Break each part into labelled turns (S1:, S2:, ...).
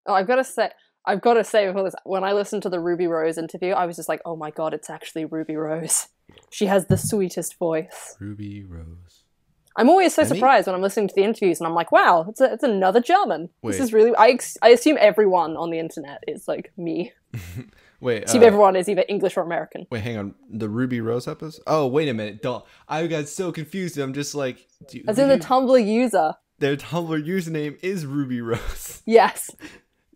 S1: Oh, I've got to say before this, when I listened to the Ruby Rose interview, I was just like, oh my god, it's actually Ruby Rose. She has the sweetest voice.
S2: Ruby Rose.
S1: I'm always so surprised when I'm listening to the interviews and I'm like, wow, it's another German. Wait. This is really... I assume everyone on the internet is like me.
S2: Wait,
S1: I assume everyone is either English or American.
S2: Wait, hang on. The Ruby Rose episode? Oh, wait a minute. Don't. I got so confused. I'm just like...
S1: As in the Tumblr user.
S2: Their Tumblr username is Ruby Rose.
S1: Yes.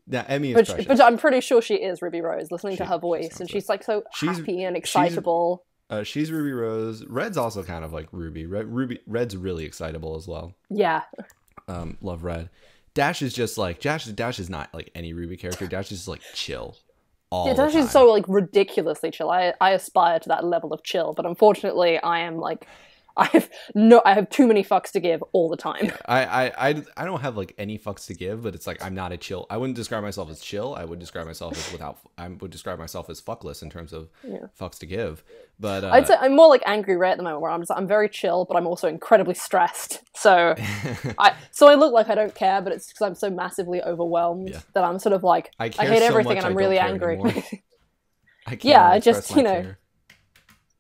S2: Now, Emmy is precious.
S1: But I'm pretty sure she is Ruby Rose, listening to her voice. And she's like so happy and excitable.
S2: She's Ruby Rose. Red's also kind of like Ruby. Red's really excitable as well.
S1: Yeah.
S2: Love Red. Dash is just like Dash is not like any Ruby character. Dash is just like chill. Dash is
S1: so like ridiculously chill. I aspire to that level of chill, but unfortunately I am like I have too many fucks to give all the time.
S2: Yeah, I don't have like any fucks to give, but it's like I'm not a chill. I wouldn't describe myself as chill. I would describe myself as I would describe myself as fuckless in terms of fucks to give. But
S1: I'd say I'm more like Angry Ray at the moment, where I'm very chill, but I'm also incredibly stressed. So I look like I don't care, but it's because I'm so massively overwhelmed that I'm sort of like I hate everything and I'm really angry. I just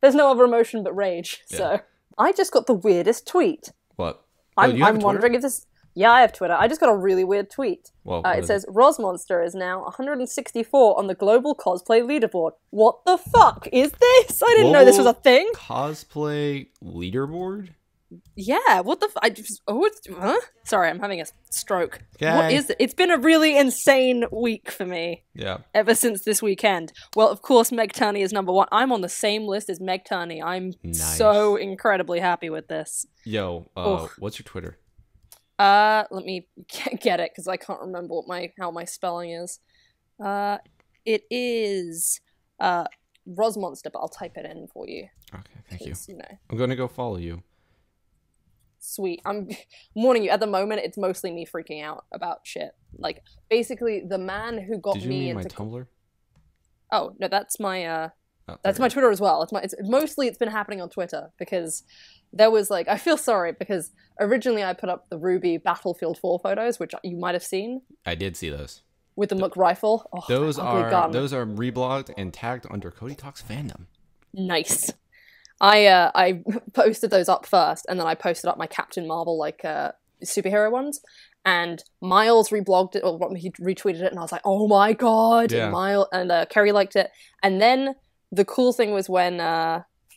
S1: there's no other emotion but rage. Yeah. So I just got the weirdest tweet.
S2: What?
S1: I'm wondering if this... Yeah, I have Twitter. I just got a really weird tweet.
S2: Well,
S1: it says, Rosmonster is now 164 on the global cosplay leaderboard. What the fuck is this? I didn't know this was a thing.
S2: Cosplay leaderboard?
S1: Yeah, what the huh? Sorry, I'm having a stroke.
S2: Okay.
S1: What is it? It's been a really insane week for me.
S2: Yeah.
S1: Ever since this weekend. Well, of course, Meg Turney is number one. I'm on the same list as Meg Turney. I'm so incredibly happy with this.
S2: Yo, what's your Twitter?
S1: Let me get it, because I can't remember how my spelling is. It is, Rosmonster, but I'll type it in for you.
S2: Okay, thank you. I'm gonna go follow you.
S1: Sweet. I'm warning you, at the moment, it's mostly me freaking out about shit. Like, basically, the man who got me into... Did you
S2: mean my Tumblr?
S1: Oh, no, that's my, that's my Twitter as well. It's been happening on Twitter, because there was, like... I feel sorry, because originally I put up the Ruby Battlefield 4 photos, which you might have seen.
S2: I did see those.
S1: With the Mook rifle. Oh,
S2: those are reblogged and tagged under Cody Talks Fandom.
S1: Nice. I posted those up first, and then I posted up my Captain Marvel superhero ones, and Miles reblogged it, or he retweeted it, and I was like, oh my god!
S2: Yeah.
S1: And Kerry liked it, and then the cool thing was when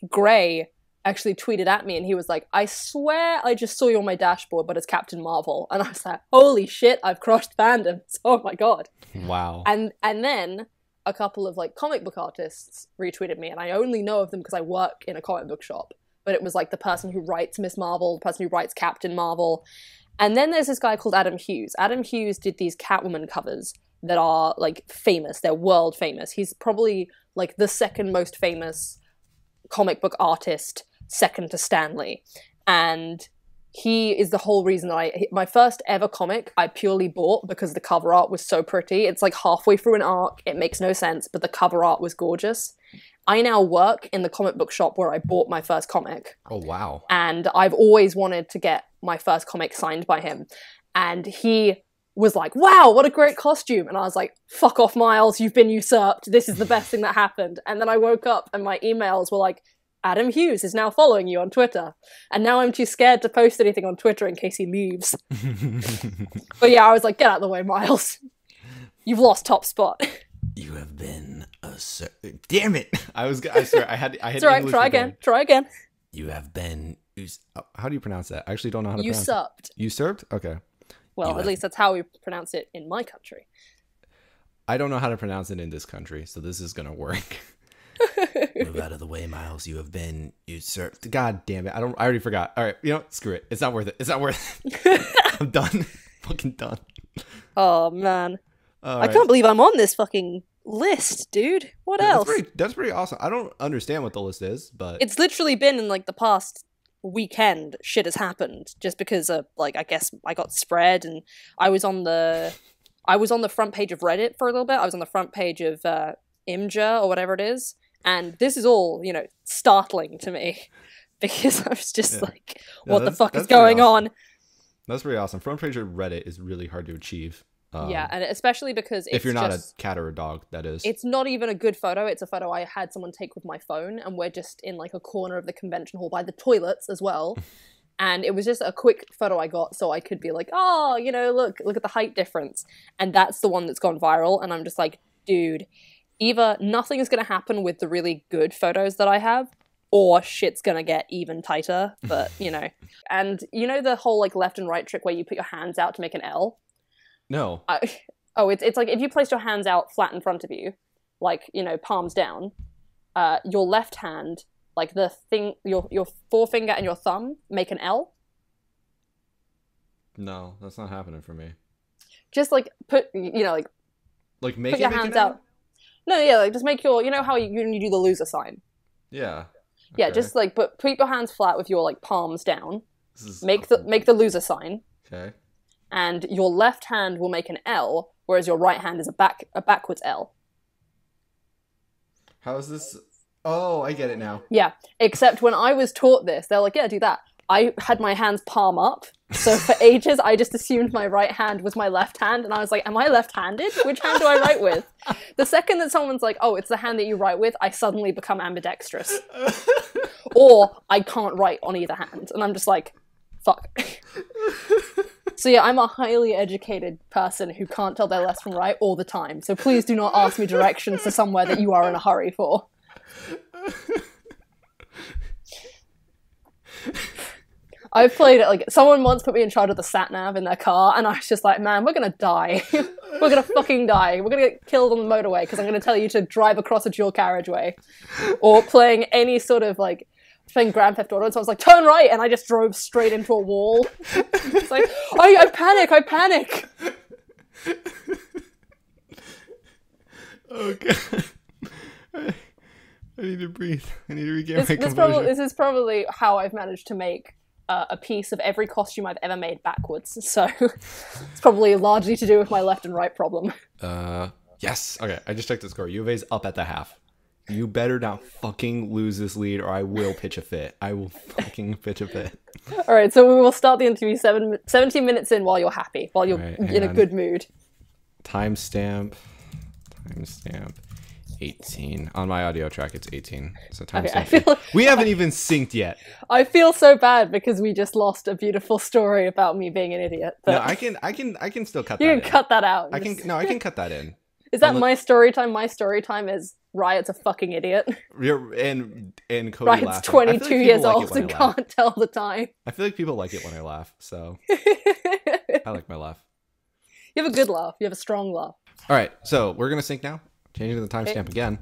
S1: Gray actually tweeted at me, and he was like, I swear I just saw you on my dashboard, but it's Captain Marvel, and I was like, holy shit, I've crossed fandoms! Oh my god!
S2: Wow.
S1: And then a couple of like comic book artists retweeted me, and I only know of them because I work in a comic book shop. But it was like the person who writes Miss Marvel, the person who writes Captain Marvel. And then there's this guy called Adam Hughes. Adam Hughes did these Catwoman covers that are like famous. They're world famous. He's probably like the second most famous comic book artist, second to Stan Lee. And he is the whole reason that my first ever comic I purely bought because the cover art was so pretty. It's like halfway through an arc. It makes no sense, but the cover art was gorgeous. I now work in the comic book shop where I bought my first comic.
S2: Oh, wow.
S1: And I've always wanted to get my first comic signed by him. And he was like, wow, what a great costume. And I was like, fuck off, Miles, you've been usurped. This is the best thing that happened. And then I woke up and my emails were like, Adam Hughes is now following you on Twitter. And now I'm too scared to post anything on Twitter in case he leaves. But yeah, I was like, get out of the way, Miles. You've lost top spot.
S2: You have been damn it. I swear, I had
S1: it's all right, try again.
S2: You have been, how do you pronounce that? I actually don't know how to
S1: pronounce it.
S2: Usurped? Okay.
S1: Well, at least that's how we pronounce it in my country.
S2: I don't know how to pronounce it in this country, so this is going to work. Move out of the way, Miles. You have been usurped. God damn it. I already forgot. All right. You know what? Screw it. It's not worth it. I'm done. Fucking done.
S1: Oh, man. I can't believe I'm on this fucking list, dude. What else?
S2: That's pretty awesome. I don't understand what the list is, but...
S1: It's literally been in, like, the past weekend, shit has happened. Just because, like, I guess I got spread, and I was on the front page of Reddit for a little bit. I was on the front page of Imgur, or whatever it is. And this is all, startling to me. Because I was just what the fuck is going on?
S2: That's pretty awesome. Front page of Reddit is really hard to achieve.
S1: Yeah, and especially because
S2: if you're not a cat or a dog, that is.
S1: It's not even a good photo. It's a photo I had someone take with my phone, and we're just in like a corner of the convention hall by the toilets as well. And it was just a quick photo I got so I could be like, oh, you know, look at the height difference. And that's the one that's gone viral. And I'm just like, dude, either nothing is going to happen with the really good photos that I have, or shit's going to get even tighter. But, you know. And you know the whole like left and right trick where you put your hands out to make an L?
S2: No.
S1: It's like if you place your hands out flat in front of you, like, you know, palms down, your left hand, like the thing, your forefinger and your thumb make an L.
S2: No, that's not happening for me.
S1: Just like put, you know,
S2: like make
S1: put your hands out. No, yeah, like just make your, you know how you do the loser sign.
S2: Yeah. Okay.
S1: Yeah, just like put your hands flat with your like palms down. Make the loser sign.
S2: Okay.
S1: And your left hand will make an L, whereas your right hand is a backwards L.
S2: How is this? Oh, I get it now.
S1: Yeah, except when I was taught this, they're like, yeah, do that. I had my hands palm up, so for ages I just assumed my right hand was my left hand, and I was like, am I left-handed? Which hand do I write with? The second that someone's like, oh, it's the hand that you write with, I suddenly become ambidextrous. Or I can't write on either hand, and I'm just like, fuck. So yeah, I'm a highly educated person who can't tell their left from right all the time. So please do not ask me directions to somewhere that you are in a hurry for. I've played it, like, someone once put me in charge of the sat-nav in their car, and I was just like, man, we're gonna die. We're gonna fucking die. We're gonna get killed on the motorway because I'm gonna tell you to drive across a dual carriageway. Or playing any sort of, like, playing Grand Theft Auto, so I was like, turn right, and I just drove straight into a wall. It's like, I panic!
S2: Oh, God. I need to breathe. I need to regain my composure.
S1: This is probably how I've managed to make a piece of every costume I've ever made backwards, so it's probably largely to do with my left and right problem.
S2: Yes! Okay, I just checked the score. U of A's up at the half. You better not fucking lose this lead or I will pitch a fit. I will fucking pitch a fit.
S1: Alright, so we will start the interview 17 minutes in while you're happy, while you're in a good mood.
S2: Timestamp 18. On my audio track, it's 18. So timestamp. Okay, we haven't even synced yet.
S1: I feel so bad because we just lost a beautiful story about me being an idiot.
S2: No, I can still cut that in.
S1: You can cut that out.
S2: I can cut that in.
S1: Is that my story time? My story time is Riot's a fucking idiot.
S2: And Cody
S1: Riot's
S2: laughing.
S1: 22 years old and can't tell the time.
S2: I feel like people like it when I laugh, so I like my laugh.
S1: You have a good laugh. You have a strong laugh.
S2: All right, so we're gonna sync now. Changing the timestamp again.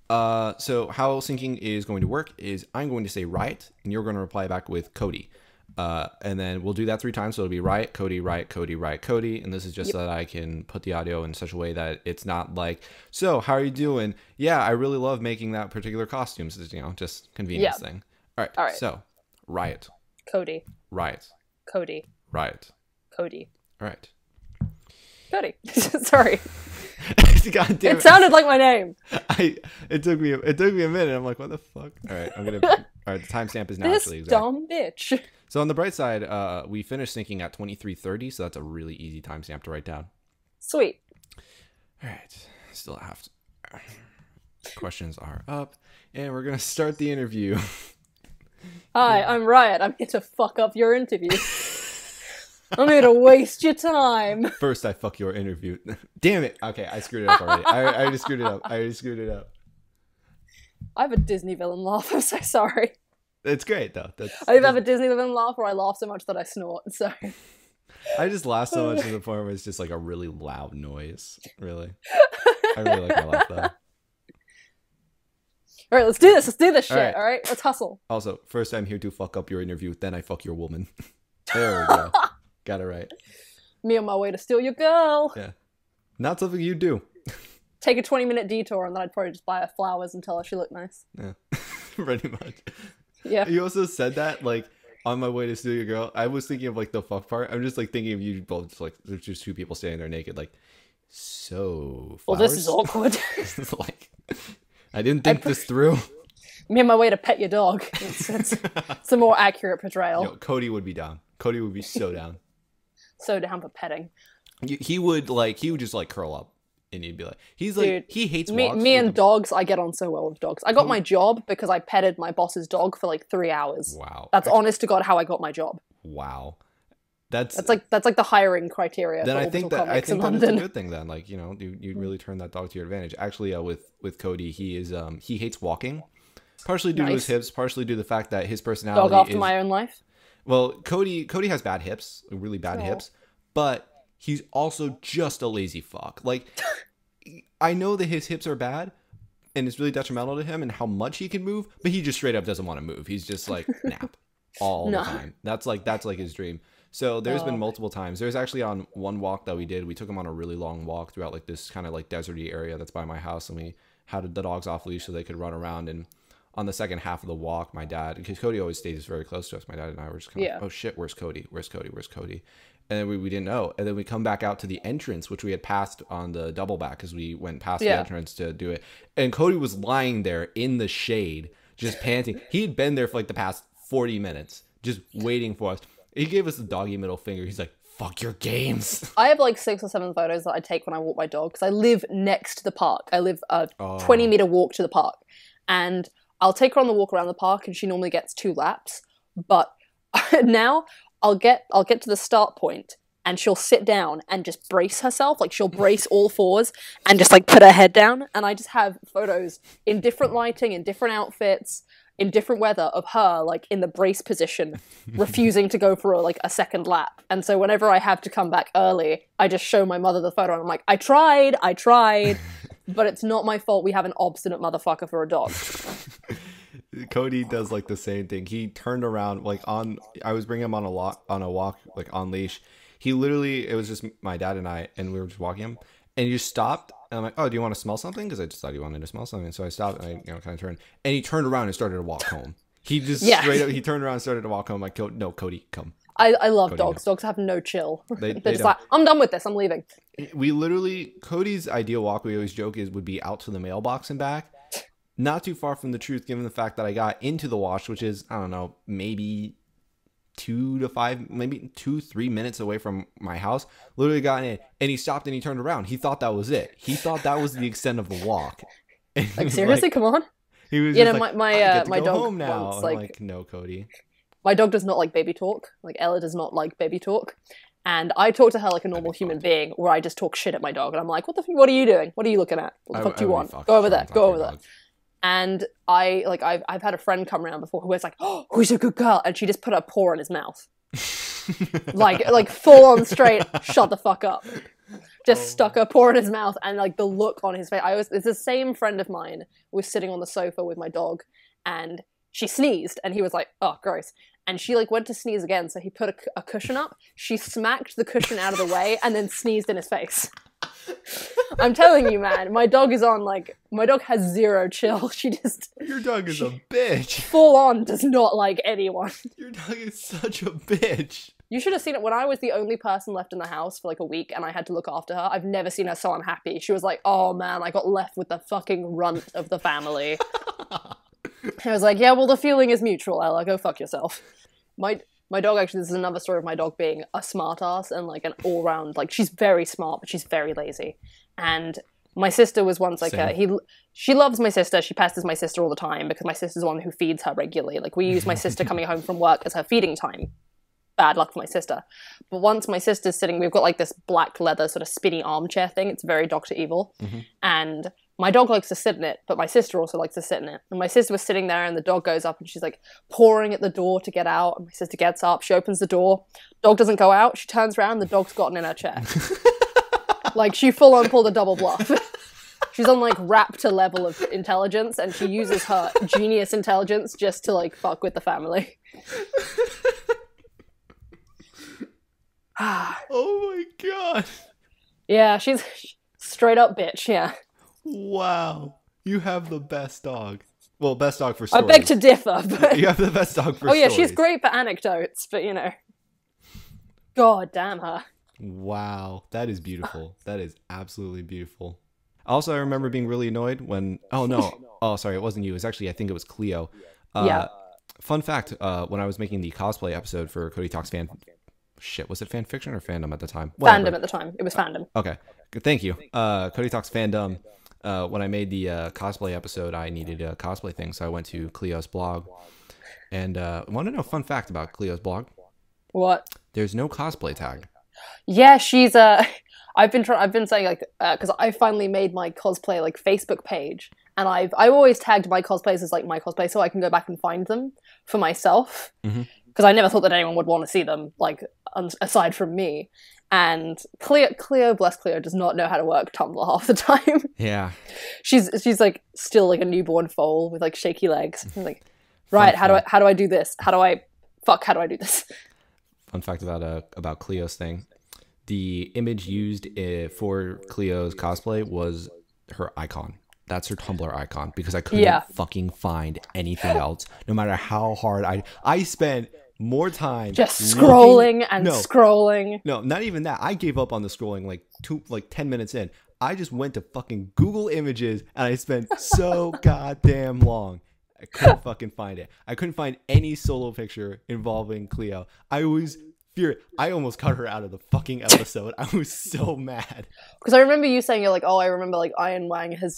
S2: So how syncing is going to work is I'm going to say Riot, and you're going to reply back with Cody. And then we'll do that 3 times. So it'll be Riot, Cody, Riot, Cody, Riot, Cody. And this is just so that I can put the audio in such a way that it's not like, so how are you doing? Yeah, I really love making that particular costume. So, you know, just convenience thing. All right. So Riot.
S1: Cody.
S2: Riot.
S1: Cody.
S2: Riot.
S1: Cody.
S2: All right.
S1: Cody. Sorry.
S2: God damn it.
S1: It sounded like my name.
S2: It took me a minute. I'm like, what the fuck? All right, the timestamp is now actually exact.
S1: Dumb bitch.
S2: So on the bright side, we finished syncing at 23:30, so that's a really easy timestamp to write down.
S1: Sweet.
S2: All right, still have to. Questions are up, and we're gonna start the interview.
S1: Hi, I'm Riot. I'm here to fuck up your interview. I'm here to waste your time.
S2: First, I fuck your interview. Damn it. Okay, I screwed it up already. I already screwed it up.
S1: I have a Disney villain laugh. I'm so sorry.
S2: It's great, though.
S1: I either have a Disney villain laugh or I laugh so much that I snort. So
S2: I just laugh so much to the point where it's just like a really loud noise. Really. I really like my laugh, though.
S1: All right, let's do this. Let's do this shit. All right, let's hustle.
S2: Also, first I'm here to fuck up your interview, then I fuck your woman. There we go. Got it right.
S1: Me on my way to steal your girl.
S2: Yeah. Not something you do.
S1: Take a 20-minute detour and then I'd probably just buy her flowers and tell her she looked nice.
S2: Yeah. Pretty much.
S1: Yeah.
S2: You also said that, like, on my way to steal your girl. I was thinking of, like, the fuck part. I'm just, like, thinking of you both, just, like, there's just 2 people standing there naked, like, so flowers?
S1: Well, this is awkward.
S2: Like, I didn't think this through.
S1: Me on my way to pet your dog. It's a more accurate portrayal.
S2: Cody would be down. Cody would be so down.
S1: So down for petting.
S2: He would just like curl up and he'd be like, he's like,
S1: Dude,
S2: he hates
S1: me,
S2: walks.
S1: me and dogs, I get on so well with dogs. I got my job because I petted my boss's dog for like 3 hours.
S2: Wow.
S1: That's honest to God how I got my job.
S2: Wow.
S1: That's like the hiring criteria.
S2: Then
S1: for
S2: I think that it's a good thing. Then, like, you know, you really turn that dog to your advantage. Actually, with Cody, he hates walking, partially due to his hips, partially due to the fact that his personality.
S1: Dog after my own life.
S2: Well, Cody has bad hips, really bad hips, but he's also just a lazy fuck. Like, I know that his hips are bad, and it's really detrimental to him and how much he can move, but he just straight up doesn't want to move. He's just like nap all the time. That's like his dream. So there's been multiple times. There's actually on one walk that we did, we took him on a really long walk throughout like this kind of like deserty area that's by my house, and we had the dogs off leash so they could run around. And on the second half of the walk, my dad, because Cody always stays very close to us, my dad and I were just kind of like, oh shit, where's Cody? Where's Cody? Where's Cody? And then we didn't know. And then we come back out to the entrance, which we had passed on the double back because we went past the entrance to do it. And Cody was lying there in the shade, just panting. He'd been there for like the past 40 minutes, just waiting for us. He gave us the doggy middle finger. He's like, fuck your games.
S1: I have like 6 or 7 photos that I take when I walk my dog because I live next to the park. I live a 20-meter walk to the park. And I'll take her on the walk around the park and she normally gets 2 laps. But now I'll get to the start point and she'll sit down and just brace herself. Like she'll brace all fours and just like put her head down. And I just have photos in different lighting, in different outfits, in different weather of her like in the brace position, refusing to go for a second lap. And so whenever I have to come back early, I just show my mother the photo and I'm like, I tried, but it's not my fault we have an obstinate motherfucker for a dog.
S2: Cody does like the same thing. He turned around I was bringing him on a walk like on leash. He literally, it was just my dad and I, and we were just walking him, and he just stopped. And I'm like, oh, do you want to smell something? Because I just thought he wanted to smell something. So I stopped and I kind of turned. And he turned around and started to walk home. He just straight up, he turned around and started to walk home. I'm like, no, Cody, come.
S1: I love
S2: Cody,
S1: dogs. No. Dogs have no chill.
S2: They're
S1: just like, I'm done with this. I'm leaving.
S2: We literally, Cody's ideal walk, we always joke, would be out to the mailbox and back. Not too far from the truth, given the fact that I got into the wash, which is, I don't know, maybe 2 to 5, maybe 2-3 minutes away from my house. Literally got in, and he stopped and he turned around. He thought that was it. He thought that was the extent of the walk.
S1: Like seriously, come on.
S2: He was my dog home now. Once, I'm like, no, Cody.
S1: My dog does not like baby talk. Like Ella does not like baby talk. And I talk to her like a normal human being, where I just talk shit at my dog, and I'm like, what are you doing? What are you looking at? What the fuck do you want? Go over there. Go over there. And I've had a friend come around before who was like, oh, who's a good girl? And she just put her paw in his mouth. like full on straight, shut the fuck up. Just stuck her paw in his mouth, and like the look on his face. It's the same friend of mine was sitting on the sofa with my dog, and she sneezed, and he was like, oh, gross. And she like went to sneeze again, so he put a cushion up. She smacked the cushion out of the way and then sneezed in his face. I'm telling you, man, my dog has zero chill.
S2: Your dog is a bitch.
S1: Full on does not like anyone.
S2: Your dog is such a bitch.
S1: You should have seen it when I was the only person left in the house for like a week and I had to look after her. I've never seen her so unhappy. She was like, oh man, I got left with the fucking runt of the family. I was like, yeah, well, the feeling is mutual, Ella. Go fuck yourself. My dog, actually, this is another story of my dog being a smart ass and like an all-round, like she's very smart, but she's very lazy. And my sister was once like, she loves my sister. She pesters my sister all the time because my sister's the one who feeds her regularly. Like we use my sister coming home from work as her feeding time. Bad luck for my sister. But once my sister's sitting, we've got like this black leather sort of spinny armchair thing. It's very Dr. Evil. Mm-hmm. And my dog likes to sit in it, but my sister also likes to sit in it. And my sister was sitting there and the dog goes up and she's like pawing at the door to get out. And my sister gets up, she opens the door. Dog doesn't go out. She turns around, the dog's gotten in her chair. Like she full on pulled a double bluff. She's on like raptor level of intelligence and she uses her genius intelligence just to like fuck with the family.
S2: Oh my god.
S1: Yeah, she's straight up bitch, yeah.
S2: Wow. You have the best dog. Well, best dog for stories.
S1: I beg to differ, but...
S2: You have the best dog for stories.
S1: Oh yeah, she's great for anecdotes, but you know. God damn her.
S2: Wow. That is beautiful. That is absolutely beautiful. Also, I remember being really annoyed when... Oh, no. Oh, sorry, it wasn't you. It was actually, I think it was Cleo.
S1: Yeah.
S2: Fun fact, when I was making the cosplay episode for Cody Talks Fan shit, was it fan fiction or fandom at the time?
S1: Fandom at the time. It was fandom.
S2: Okay, good. Thank you. Cody Talks Fandom. When I made the cosplay episode, I needed a cosplay thing, so I went to Cleo's blog. And want to know a fun fact about Cleo's blog?
S1: What?
S2: There's no cosplay tag.
S1: Yeah, she's I've been saying like because I finally made my cosplay like Facebook page, and I've always tagged my cosplays as like my cosplay so I can go back and find them for myself, because I never thought that anyone would want to see them like aside from me. And Cleo, bless Cleo, does not know how to work Tumblr half the time.
S2: Yeah,
S1: she's like still like a newborn foal with like shaky legs. I'm like, right, how do I do this? How do I do this?
S2: Fun fact about Cleo's thing. The image used for Cleo's cosplay was her icon. That's her Tumblr icon, because I couldn't fucking find anything else. No matter how hard I spent more time
S1: just scrolling scrolling.
S2: No, not even that. I gave up on the scrolling like 10 minutes in. I just went to fucking Google Images, and I spent so goddamn long. I couldn't fucking find it. I couldn't find any solo picture involving Cleo. I almost cut her out of the fucking episode. I was so mad.
S1: Because I remember you saying, you're like, oh, I remember like Iron-Wang has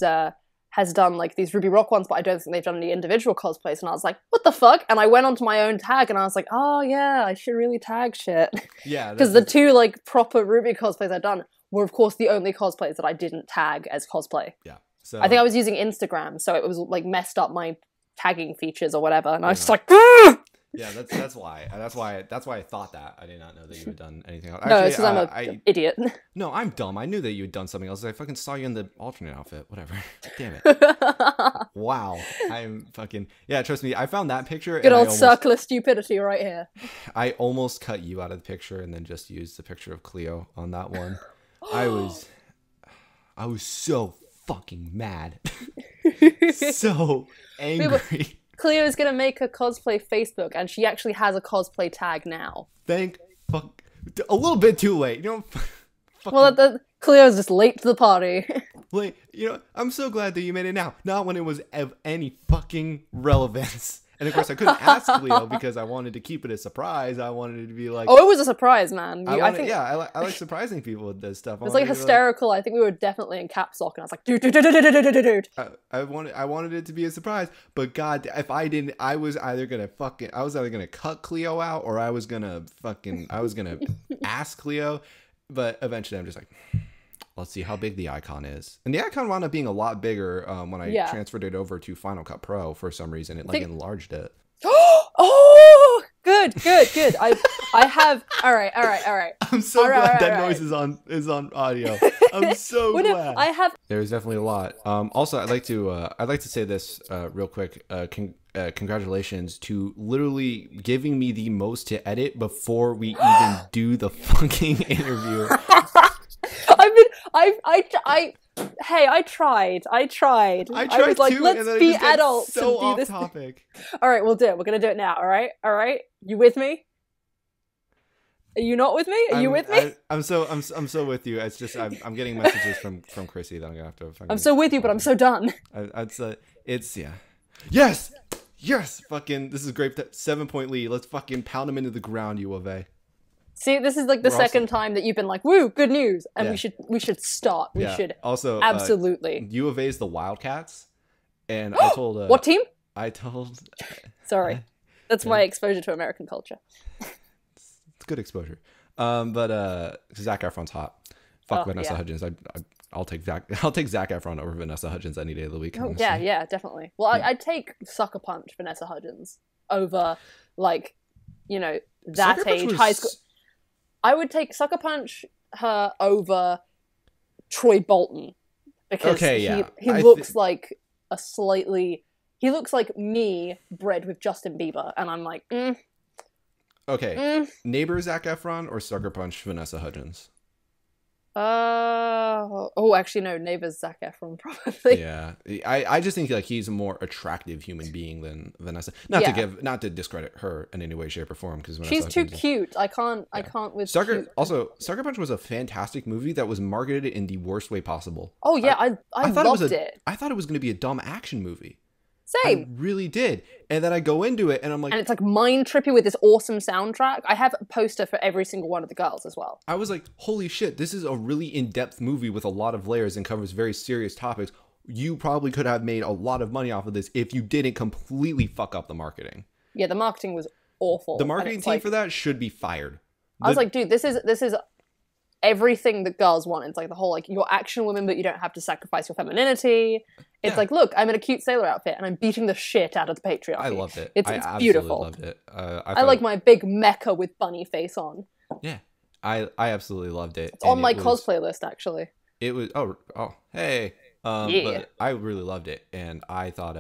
S1: done like these Ruby Rock ones, but I don't think they've done any individual cosplays. And I was like, what the fuck? And I went onto my own tag, and I was like, oh yeah, I should really tag shit.
S2: Yeah.
S1: Because the two like proper Ruby cosplays I've done were of course the only cosplays that I didn't tag as cosplay.
S2: Yeah. So
S1: I think I was using Instagram, so it was like messed up my tagging features or whatever, and I was just like, ah!
S2: Yeah, that's why I thought that. I did not know that you had done anything else.
S1: Actually, no, it's because I'm an idiot.
S2: No, I'm dumb. I knew that you had done something else. I fucking saw you in the alternate outfit. Whatever. Damn it. Wow. I'm fucking... Yeah, trust me. I found that picture.
S1: Good old circle of stupidity right here.
S2: I almost cut you out of the picture and then just used the picture of Cleo on that one. I was so fucking mad. So angry.
S1: Cleo's gonna make a cosplay Facebook, and she actually has a cosplay tag now.
S2: Thank fuck. A little bit too late, you know.
S1: Well, Cleo's just late to the party.
S2: Like, you know, I'm so glad that you made it now, not when it was of any fucking relevance. And of course, I couldn't ask Cleo because I wanted to keep it a surprise. I wanted it to be like,
S1: oh, it was a surprise, man.
S2: I like surprising people with this stuff.
S1: It was like hysterical. I think we were definitely in caps lock, and I was like, dude.
S2: I wanted it to be a surprise, but God, if I didn't, I was either gonna cut Cleo out, or I was gonna ask Cleo. But eventually, I'm just like, let's see how big the icon is. And the icon wound up being a lot bigger when I transferred it over to Final Cut Pro for some reason. It enlarged it.
S1: Oh, good. I have. All right.
S2: I'm so glad that noise is on audio. I'm so glad.
S1: I have.
S2: There's definitely a lot. Also, I'd like to say this real quick. Congratulations to literally giving me the most to edit before we even do the fucking interview. I tried. I was like, too,
S1: let's be adults
S2: so
S1: and do this.
S2: Topic.
S1: All right, we'll do it. We're gonna do it now. All right. You with me? Are you not with me? Are you with me?
S2: I'm so with you. It's just I'm getting messages from Chrissy that I'm gonna have to.
S1: I'm so with you, but I'm so done.
S2: It's yes. Fucking, this is great. 7-point lead. Let's fucking pound them into the ground. U of A. See,
S1: this is like the second time that you've been like, "Woo, good news!" And we should start. We should
S2: also
S1: absolutely.
S2: U of A is the Wildcats, and I told
S1: what team?
S2: I told.
S1: Sorry, that's my exposure to American culture.
S2: It's good exposure. But Zac Efron's hot. Fuck Vanessa Hudgens. I'll take Zac Efron over Vanessa Hudgens any day of the week.
S1: Oh, yeah, definitely. Well, I'd take Sucker Punch Vanessa Hudgens over, like, you know, that
S2: Sucker
S1: age high school. I would take Sucker Punch her over Troy Bolton, because he looks like he looks like me bred with Justin Bieber, and I'm like,
S2: Neighbor Zac Efron or Sucker Punch Vanessa Hudgens?
S1: Actually no, Neighbor's Zac Efron probably.
S2: Yeah, I just think like he's a more attractive human being than Vanessa. Not to discredit her in any way, shape, or form, because
S1: she's too cute. I can't with
S2: Sucker.
S1: Cute.
S2: Also, Sucker Punch was a fantastic movie that was marketed in the worst way possible.
S1: Oh yeah, I loved it.
S2: I thought it was going to be a dumb action movie.
S1: Same.
S2: I really did. And then I go into it and I'm like...
S1: And it's like mind trippy with this awesome soundtrack. I have a poster for every single one of the girls as well.
S2: I was like, holy shit, this is a really in-depth movie with a lot of layers and covers very serious topics. You probably could have made a lot of money off of this if you didn't completely fuck up the marketing.
S1: Yeah, the marketing was awful.
S2: The marketing team for that should be fired.
S1: I was like, dude, this is everything that girls want. It's like the whole, like, you're action women, but you don't have to sacrifice your femininity. It's like, look, I'm in a cute sailor outfit and I'm beating the shit out of the patriarchy. I
S2: loved it.
S1: It's beautiful.
S2: Loved it.
S1: I like my big mecha with bunny face on.
S2: Yeah, I absolutely loved it.
S1: It's on my cosplay list, actually.
S2: It was hey, but I really loved it, and I thought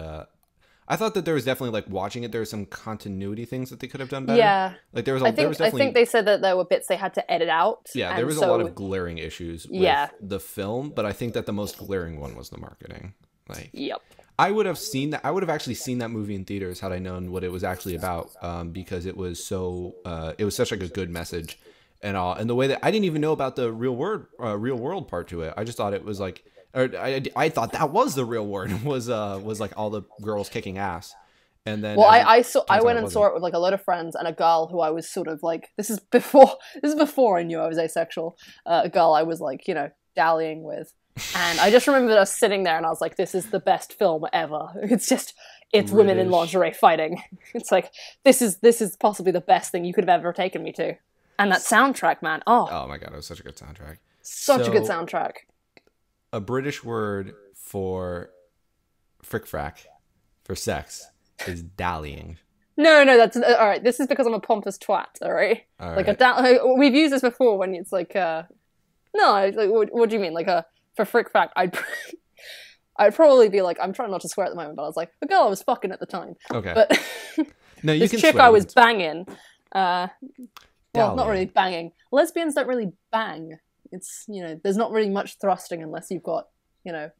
S2: that there was definitely, like, watching it, there were some continuity things that they could have done better. Yeah, like there was definitely. I think
S1: they said that there were bits they had to edit out.
S2: Yeah, there was a lot of glaring issues with the film, but I think that the most glaring one was the marketing. Like,
S1: yep.
S2: I would have seen that. I would have actually seen that movie in theaters had I known what it was actually about, because it was so. It was such like a good message, and all, and the way that I didn't even know about the real world part to it. I just thought it was like, or I thought that was the real world was like all the girls kicking ass, and then
S1: I went and saw it with like a lot of friends and a girl who I was sort of like, this is before I knew I was asexual. A girl I was like, dallying with. And I just remember us sitting there and I was like, this is the best film ever. It's women in lingerie fighting. It's like, this is possibly the best thing you could have ever taken me to. And that soundtrack, man. Oh
S2: my God, it was such a good soundtrack.
S1: Such a good soundtrack.
S2: A British word for frick-frack, for sex, is dallying.
S1: No, that's all right. This is because I'm a pompous twat. All right. We've used this before when it's like, no, like, what do you mean? Like for frick-frack, I'd probably be like, I'm trying not to swear at the moment, but I was like, a girl I was fucking at the time.
S2: Okay.
S1: But
S2: no, you
S1: this
S2: can
S1: chick
S2: swear.
S1: I was banging. Well, not really banging. Lesbians don't really bang. It's, there's not really much thrusting unless you've got,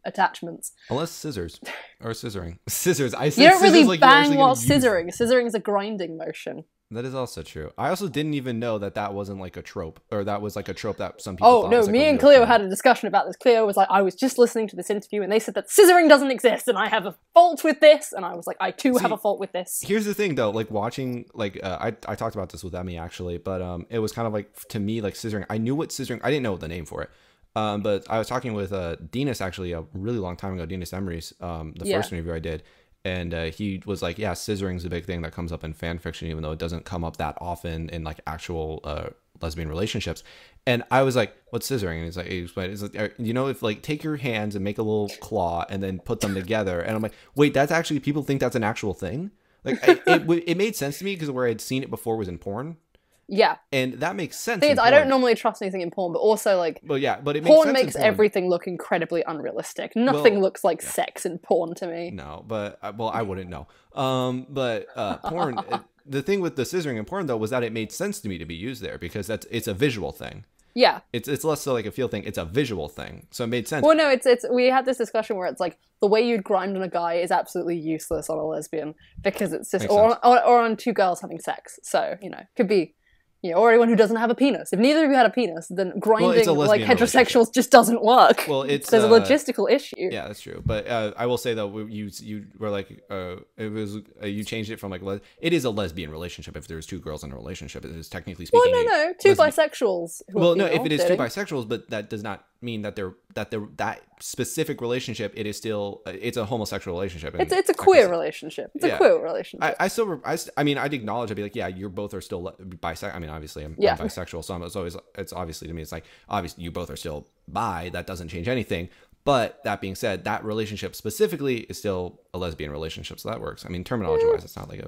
S1: attachments.
S2: Unless scissors. Or scissoring. Scissors. I said
S1: you don't really
S2: like
S1: bang while scissoring. Scissoring is a grinding motion.
S2: That is also true. I also didn't even know that wasn't like a trope, or that was like a trope that some people thought was like
S1: me and Cleo had a discussion about this. Cleo was like, I was just listening to this interview and they said that scissoring doesn't exist and I have a fault with this. And I was like, I too have a fault with this.
S2: Here's the thing though, like watching, like I talked about this with Emmy actually, but it was kind of like, to me, like scissoring, I knew what scissoring, I didn't know the name for it. But I was talking with Dinas actually a really long time ago, Dinas Emery's, first interview I did. And he was like, yeah, scissoring's a big thing that comes up in fan fiction, even though it doesn't come up that often in like actual lesbian relationships. And I was like, what's scissoring? And he explained, it's like, if like take your hands and make a little claw and then put them together. And I'm like, wait, that's actually, people think that's an actual thing? Like it made sense to me because where I'd seen it before was in porn.
S1: Yeah.
S2: And that makes sense.
S1: I don't normally trust anything in porn, but also like,
S2: but it
S1: porn makes everything look incredibly unrealistic. Nothing looks like sex in porn to me.
S2: No, but I wouldn't know. Porn, the thing with the scissoring in porn though was that it made sense to me to be used there because it's a visual thing.
S1: Yeah.
S2: It's less so like a feel thing. It's a visual thing. So it made sense.
S1: Well, no, it's we had this discussion where it's like the way you'd grind on a guy is absolutely useless on a lesbian because it's just or on two girls having sex. So, could be or anyone who doesn't have a penis. If neither of you had a penis, then grinding like heterosexuals just doesn't work.
S2: Well, there's
S1: a logistical issue.
S2: Yeah, that's true. But I will say though, you were like, it was you changed it from like it is a lesbian relationship. If there's two girls in a relationship, it is technically speaking.
S1: Well, no, two bisexuals.
S2: If it is two bisexuals, but that does not mean that that specific relationship, it is still it's a homosexual relationship.
S1: It's a queer relationship. It's a queer relationship.
S2: I'd acknowledge. I'd be like, yeah, you both are still bisexual. I mean, obviously, I'm bisexual, so it's obviously to me, it's like obviously you both are still bi. That doesn't change anything. But that being said, that relationship specifically is still a lesbian relationship, so that works. I mean, terminology wise, it's not like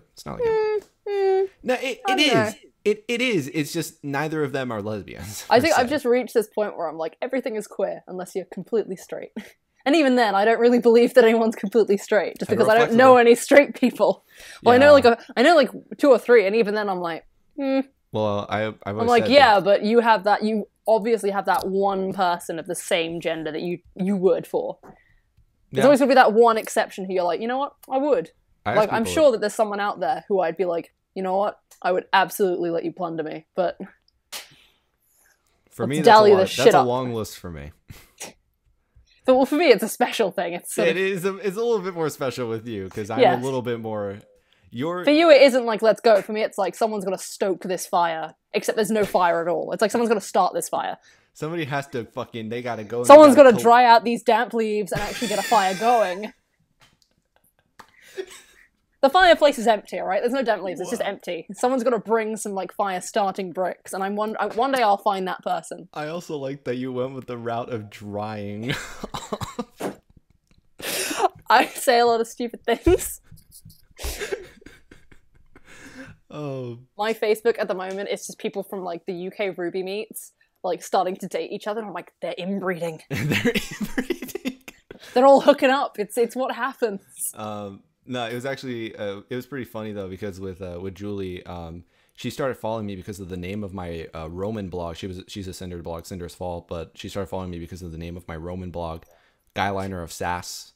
S2: no, it is. It is. It's just neither of them are lesbians.
S1: I think I've just reached this point where I'm like, everything is queer unless you're completely straight. And even then, I don't really believe that anyone's completely straight, just because I don't know any straight people. Well, yeah. I know like 2 or 3, and even then, I'm like,
S2: Well, I'm
S1: like, yeah, but you have that. You obviously have that one person of the same gender that you would for. There's always gonna be that one exception who you're like, you know what, I would. I'm sure that there's someone out there who I'd be like, you know what, I would absolutely let you plunder me, but
S2: for me, that's a long list for me.
S1: Well, for me, it's a special thing. It's
S2: it's a little bit more special with you because I'm a little bit more.
S1: For you, it isn't like let's go. For me, it's like someone's gonna stoke this fire. Except there's no fire at all. It's like someone's gonna start this fire.
S2: Somebody has to they gotta go.
S1: Someone's gotta dry out these damp leaves and actually get a fire going. The fireplace is empty, all right? There's no damp leaves. It's just empty. Someone's got to bring some like fire starting bricks, and one day I'll find that person.
S2: I also like that you went with the route of drying.
S1: I say a lot of stupid things.
S2: Oh.
S1: My Facebook at the moment is just people from like the UK Ruby meets, like starting to date each other. And I'm like, they're inbreeding.
S2: They're inbreeding.
S1: They're all hooking up. It's what happens.
S2: No, it was actually it was pretty funny though because with Julie, she started following me because of the name of my Roman blog. She's a Cinder blog, Cinder's Fall, but she started following me because of the name of my Roman blog, Guyliner of Sass.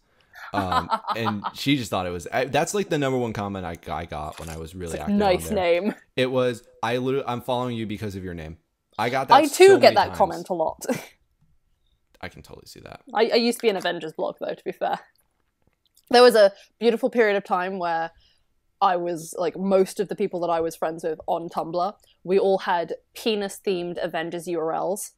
S2: And she just thought it was that's like the number one comment I got when I was really active.
S1: Nice name.
S2: It was I'm following you because of your name. I got that.
S1: I too get that
S2: times.
S1: comment a lot.
S2: I can totally see that.
S1: I used to be an Avengers blog though, to be fair. There was a beautiful period of time where I was, like, most of the people that I was friends with on Tumblr, we all had penis-themed Avengers URLs.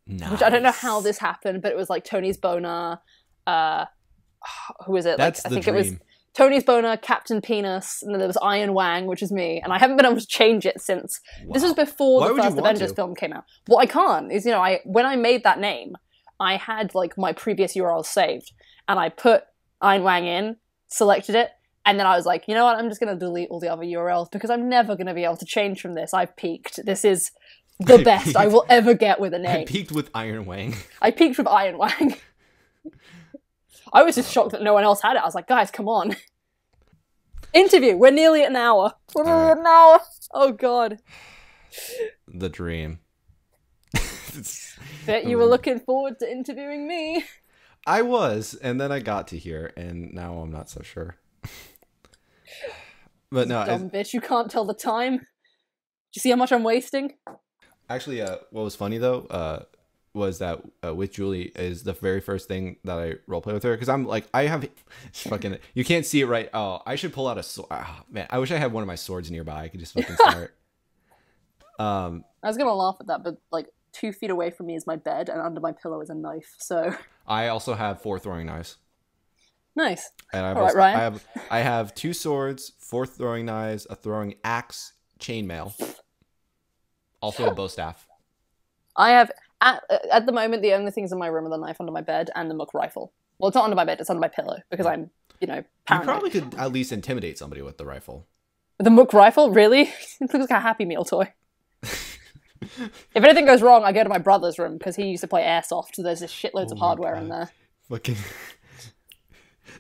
S1: Nice. Which I don't know how this happened, but it was, like, Tony's Boner, who is it?
S2: That's
S1: like,
S2: the
S1: I think
S2: dream.
S1: It was Tony's Boner, Captain Penis, and then there was Iron-Wang, which is me, and I haven't been able to change it since. Wow. This was before the first Avengers film came out. What I can't is, when I made that name, I had, like, my previous URLs saved, and I put Iron-Wang in, selected it, and then I was like, you know what, I'm just going to delete all the other URLs because I'm never going to be able to change from this. I've peaked. This is the best I will ever get with a name.
S2: I peaked with Iron-Wang.
S1: I peaked with Iron-Wang. I was just shocked that no one else had it. I was like, guys, come on. Interview. We're nearly at an hour. We're nearly at an hour. Oh, God.
S2: The dream.
S1: Bet you were looking forward to interviewing me.
S2: I was, and then I got to here, and now I'm not so sure. But no,
S1: dumb bitch, you can't tell the time. Do you see how much I'm wasting?
S2: Actually, what was funny though, was that with Julie is the very first thing that I roleplay with her because I'm like I have fucking you can't see it right. Oh, I should pull out a sword. Oh, man, I wish I had one of my swords nearby. I could just fucking start.
S1: I was gonna laugh at that, but like 2 feet away from me is my bed, and under my pillow is a knife. So
S2: I also have 4 throwing knives.
S1: Nice.
S2: And
S1: All right, Ryan.
S2: I have 2 swords, 4 throwing knives, a throwing axe, chainmail, also a bow staff.
S1: I have at the moment the only things in my room are the knife under my bed and the Mook rifle. Well, it's not under my bed; it's under my pillow because I'm, paranoid.
S2: You probably could at least intimidate somebody with the rifle.
S1: The Mook rifle, really? It looks like a Happy Meal toy. If anything goes wrong, I go to my brother's room because he used to play airsoft. So there's just shitloads of hardware in there.
S2: Fucking,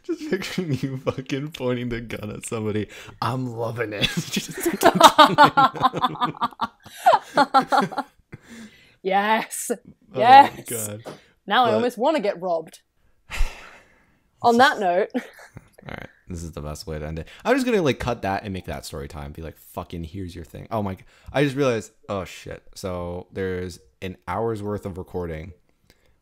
S2: just picturing you fucking pointing the gun at somebody. I'm loving it.
S1: Yes.
S2: Oh
S1: yes.
S2: my God.
S1: Now I almost want to get robbed. On that note.
S2: All right. This is the best way to end it. I'm just going to like cut that and make that story time. Be like, fucking here's your thing. Oh my. I just realized, oh shit. So there's an hour's worth of recording.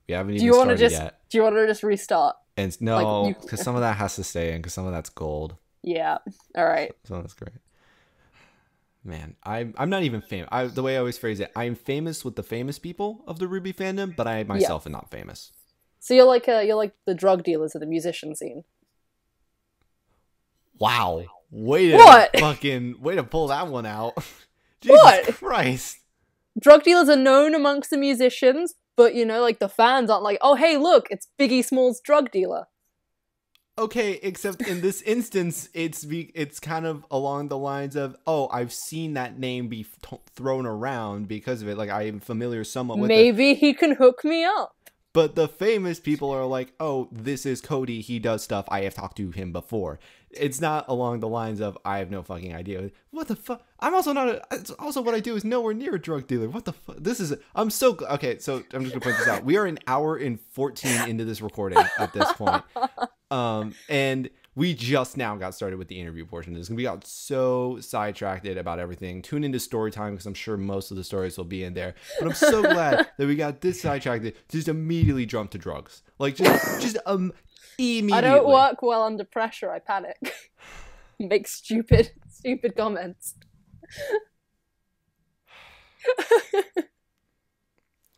S2: We haven't even started yet.
S1: Do you want to just restart?
S2: And no, because some of that has to stay in because some of that's gold.
S1: Yeah. All right.
S2: So that's great. Man, I'm not even famous. The way I always phrase it, I'm famous with the famous people of the Ruby fandom, but I myself am not famous.
S1: So you're like the drug dealers of the musician scene.
S2: Wow. Way to pull that one out. Jesus
S1: What?
S2: Christ.
S1: Drug dealers are known amongst the musicians, but like the fans aren't like, oh hey, look, it's Biggie Smalls' drug dealer.
S2: Okay, except in this instance, it's kind of along the lines of, oh, I've seen that name be thrown around because of it. Like, I am familiar somewhat with it.
S1: Maybe he can hook me up.
S2: But the famous people are like, oh, this is Cody. He does stuff. I have talked to him before. It's not along the lines of, I have no fucking idea. What the fuck? I'm also not it's also what I do is nowhere near a drug dealer. What the fuck? I'm so, okay, so I'm just gonna point this out. We are an hour and 14 into this recording at this point. And We just now got started with the interview portion of this. We got so sidetracked about everything. Tune into Storytime because I'm sure most of the stories will be in there. But I'm so glad that we got this sidetracked. Just immediately jump to drugs. Like, just immediately.
S1: I don't work well under pressure. I panic. Make stupid comments.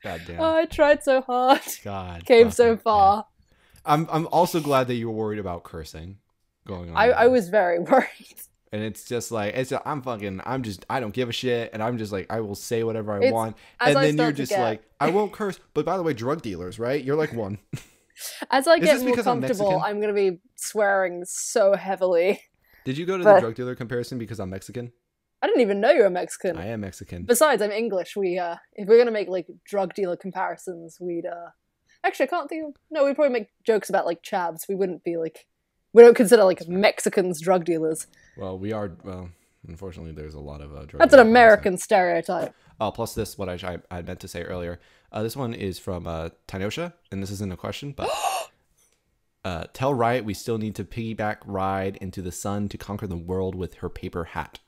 S2: God damn.
S1: Oh, I tried so hard.
S2: God.
S1: Came so far.
S2: I'm also glad that you were worried about cursing going on.
S1: I was very worried.
S2: And it's just like, I don't give a shit. And I'm just like, I will say whatever I want. And then you're just like, I won't curse. But by the way, drug dealers, right? You're like one.
S1: As I get more comfortable, I'm going to be swearing so heavily.
S2: Did you go to the drug dealer comparison because I'm Mexican?
S1: I didn't even know you were Mexican.
S2: I am Mexican.
S1: Besides, I'm English. We if we're gonna make like drug dealer comparisons, we'd actually I can't think of, no, we'd probably make jokes about like chavs. We wouldn't be like, we don't consider like Mexicans drug dealers.
S2: Well, we are. Well, unfortunately, there's a lot of drug.
S1: That's an American stereotype.
S2: Oh, plus this, what I meant to say earlier. This one is from Tanosha, and this isn't a question, but tell Riot we still need to piggyback ride into the sun to conquer the world with her paper hat.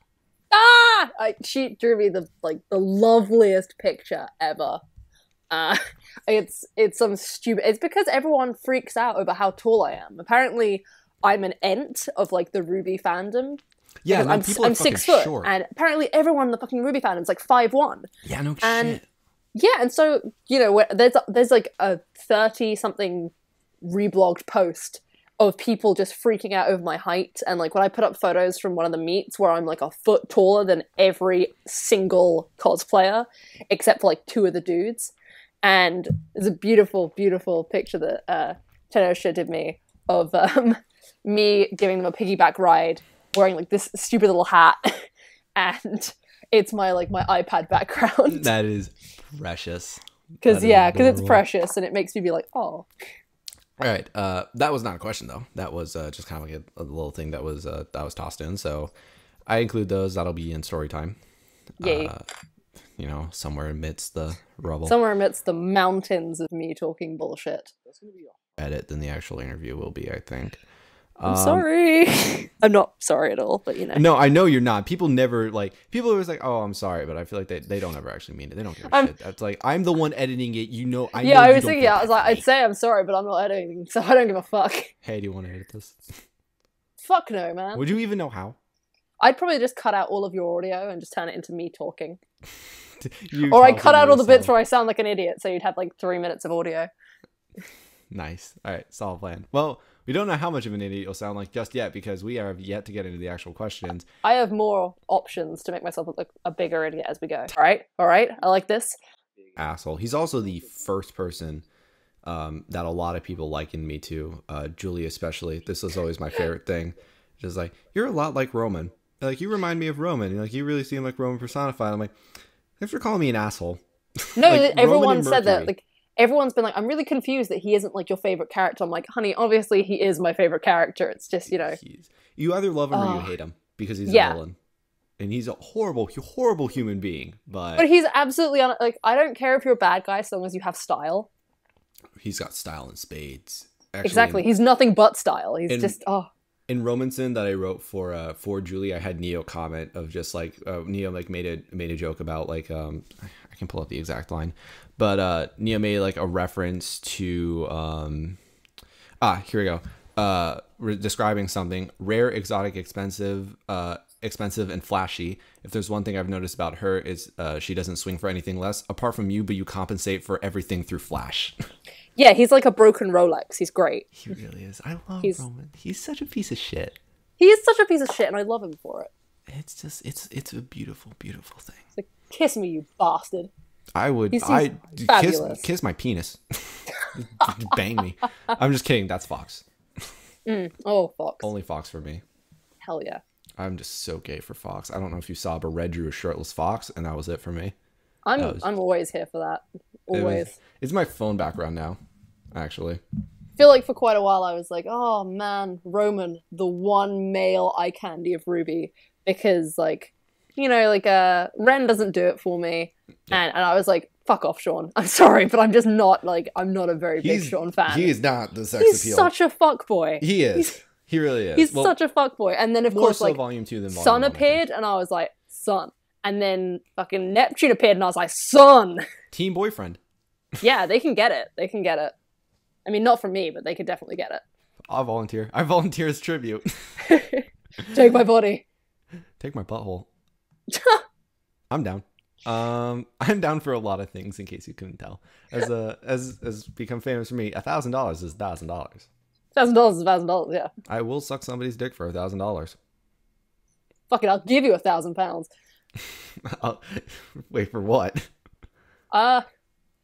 S1: She drew me the loveliest picture ever. It's some stupid. It's because everyone freaks out over how tall I am. Apparently, I'm an ent of like the Ruby fandom.
S2: Yeah, no,
S1: I'm 6 foot, short. And apparently everyone in the fucking Ruby fandom is like 5'1".
S2: Yeah, no shit.
S1: Yeah, and so you know, there's like a 30-something reblogged post of people just freaking out over my height, and like when I put up photos from one of the meets where I'm like a foot taller than every single cosplayer except for like 2 of the dudes, and there's a beautiful picture that Tanosha did me of me giving them a piggyback ride wearing like this stupid little hat and it's my iPad background.
S2: That is precious.
S1: Because it's precious and it makes me be like, oh.
S2: All right, that was not a question though. That was just kind of like a little thing that was tossed in. So I include those. That'll be in story time.
S1: Yay!
S2: Somewhere amidst the rubble.
S1: Somewhere amidst the mountains of me talking bullshit.
S2: That's gonna be a edit than the actual interview will be, I think.
S1: I'm sorry. I'm not sorry at all, but you know.
S2: No, I know you're not. People never people are always like, "Oh, I'm sorry," but I feel like they don't ever actually mean it. They don't give a shit. That's like I'm the one editing it.
S1: I was thinking. I was like, I'd say I'm sorry, but I'm not editing, so I don't give a fuck.
S2: Hey, do you want to edit this?
S1: Fuck no, man.
S2: Would you even know how?
S1: I'd probably just cut out all of your audio and just turn it into me talking. Or I'd cut out all the bits where I sound like an idiot, so you'd have like 3 minutes of audio.
S2: Nice. All right, solid plan. Well, we don't know how much of an idiot you'll sound like just yet because we have yet to get into the actual questions.
S1: I have more options to make myself look like a bigger idiot as we go. All right. I like this.
S2: Asshole. He's also the first person that a lot of people likened me to, Julie especially. This was always my favorite thing. Just like, you're a lot like Roman. Like, you remind me of Roman. Like, you really seem like Roman personified. I'm like, thanks for calling me an asshole.
S1: No, like, everyone said that. Like, everyone's been like, I'm really confused that he isn't like your favorite character. I'm like, honey, obviously he is my favorite character. It's just, you know.
S2: You either love him or you hate him because he's a villain. And he's a horrible human being. But
S1: he's absolutely, I don't care if you're a bad guy so long as you have style.
S2: He's got style in spades. Actually,
S1: exactly. He's nothing but style. He's
S2: In Romanson that I wrote for Julie, I had Neo comment of just like Neo like made a joke about like I can pull up the exact line, but Neo made like a reference to here we go, describing something rare, exotic, expensive, and flashy. If there's one thing I've noticed about her is she doesn't swing for anything less apart from you, but you compensate for everything through flash.
S1: Yeah, he's like a broken Rolex. He's great.
S2: He really is. I love Roman. He's such a piece of shit.
S1: He is such a piece of shit, and I love him for it.
S2: It's just, it's a beautiful, beautiful thing.
S1: It's like, kiss me, you bastard.
S2: I would, kiss my penis. Bang me. I'm just kidding. That's Fox.
S1: Oh, Fox.
S2: Only Fox for me.
S1: Hell yeah.
S2: I'm just so gay for Fox. I don't know if you saw, but Red drew a shirtless Fox, and that was it for me.
S1: I'm always here for that. Always.
S2: It's my phone background now, actually.
S1: I feel like for quite a while I was like, oh man, Roman, the one male eye candy of Ruby, because like, you know, like Ren doesn't do it for me, and I was like, fuck off, Sean. I'm sorry, but I'm just not like, I'm not a very big Sean fan.
S2: He is not the sex appeal.
S1: He's such a fuckboy.
S2: He is. He really is.
S1: He's such a fuckboy. And then, of
S2: more
S1: course,
S2: so
S1: like,
S2: Volume 2 than Volume
S1: Sun
S2: 1, I
S1: appeared,
S2: think.
S1: and I was like, Sun. And then fucking Neptune appeared, and I was like, Sun!
S2: Teen boyfriend.
S1: Yeah, they can get it. They can get it. I mean, not from me, but they could definitely get it.
S2: I'll volunteer. I volunteer as tribute.
S1: Take my body.
S2: Take my butthole. I'm down. I'm down for a lot of things, in case you couldn't tell. As become famous for me, $1,000 is $1,000.
S1: $1,000 is $1,000, yeah.
S2: I will suck somebody's dick for $1,000.
S1: Fuck it, I'll give you £1,000.
S2: Wait, for what?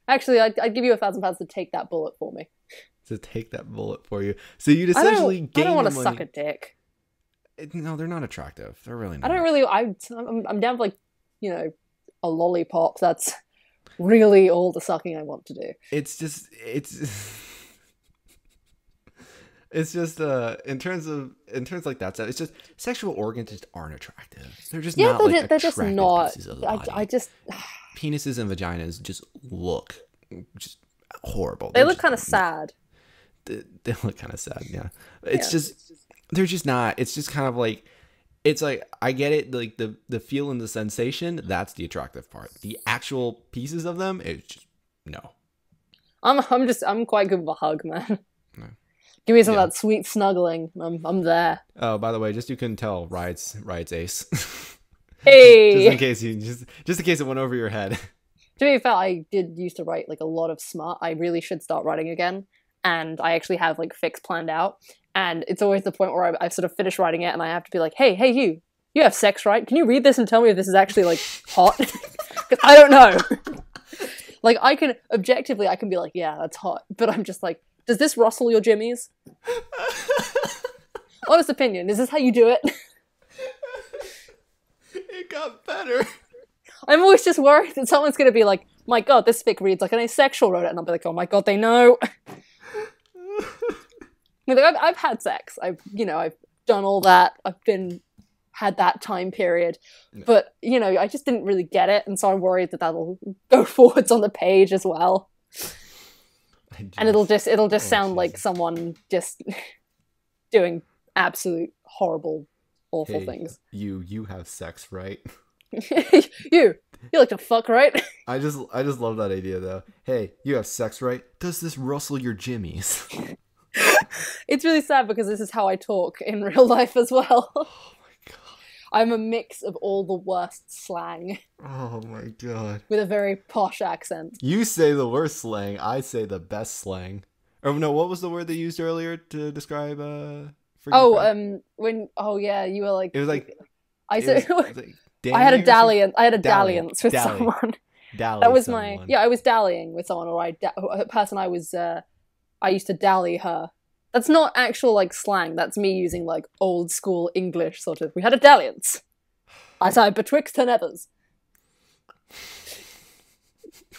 S1: Actually, I'd give you £1,000 to take that bullet for me.
S2: To take that bullet for you. So you'd essentially gain
S1: I don't want to
S2: the
S1: suck
S2: money.
S1: a dick.
S2: No, they're not attractive. They're really not.
S1: I don't really. I'm down for, like, you know, a lollipop. That's really all the sucking I want to do.
S2: It's just in terms like that, it's just sexual organs just aren't attractive. They're just not like
S1: they're just not.
S2: pieces of the body.
S1: I just
S2: penises and vaginas just look just horrible.
S1: They look kind of sad.
S2: They look kind of sad. Yeah, it's just they're just not. It's just kind of like. It's like, I get it, like, the feel and the sensation, that's the attractive part. The actual pieces of them, it's just, no.
S1: I'm quite good with a hug, man.
S2: No.
S1: Give me some of that sweet snuggling. I'm there.
S2: Oh, by the way, just you couldn't tell, Riot's ace.
S1: Hey!
S2: just in case it went over your head.
S1: To be fair, I did used to write, like, a lot of smart. I really should start writing again. And I actually have, like, fics planned out. And it's always the point where I've sort of finished writing it and I have to be like, hey, you have sex, right? Can you read this and tell me if this is actually, like, hot? Because I don't know. Like, I can be like, yeah, that's hot. But I'm just like, does this rustle your jimmies? Honest opinion, is this how you do it?
S2: It got better.
S1: I'm always just worried that someone's going to be like, my God, this fic reads like an asexual wrote it. And I'll be like, oh my God, they know. I mean, like, I've had sex. I've done all that. Had that time period, but I just didn't really get it, and so I'm worried that that'll go forwards on the page as well, and it'll just sound like someone just doing absolute horrible, awful things.
S2: You have sex, right?
S1: you like to fuck, right?
S2: I just love that idea though. Hey, you have sex, right? Does this rustle your jimmies?
S1: It's really sad because this is how I talk in real life as well.
S2: Oh my God.
S1: I'm a mix of all the worst slang.
S2: Oh my God.
S1: With a very posh accent.
S2: You say the worst slang, I say the best slang. Oh no, what was the word they used earlier to describe you were like, it was like I said I had a dalliance with someone. That was someone. I was dallying with someone, or a person I used to dally her. That's not actual, like, slang. That's me using, like, old school English, sort of. We had a dalliance. I said, betwixt her nevers.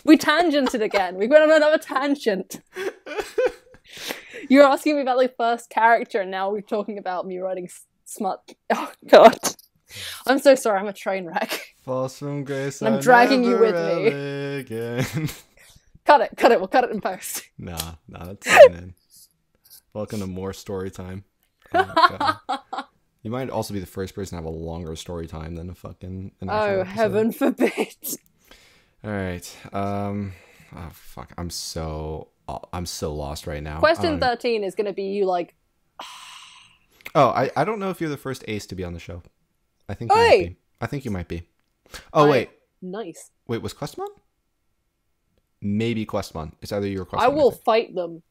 S2: We tangented again. We went on another tangent. You were asking me about, like, first character, and now we're talking about me writing smut. Oh, God. I'm so sorry. I'm a train wreck. Falls from grace.
S1: And I'm dragging you with me.
S2: Again.
S1: Cut it. We'll cut it in post.
S2: Nah, that's fine, man. Welcome to more story time. Oh, you might also be the first person to have a longer story time than an actual episode.
S1: Heaven forbid.
S2: All right. Oh fuck. I'm so lost right now.
S1: Question 13 is going to be you like.
S2: Oh, I don't know if you're the first ace to be on the show. I think you might be. I think you might be. Oh wait.
S1: Nice.
S2: Wait, was Questmon? Maybe Questmon. It's either you or Questmon.
S1: I will fight them.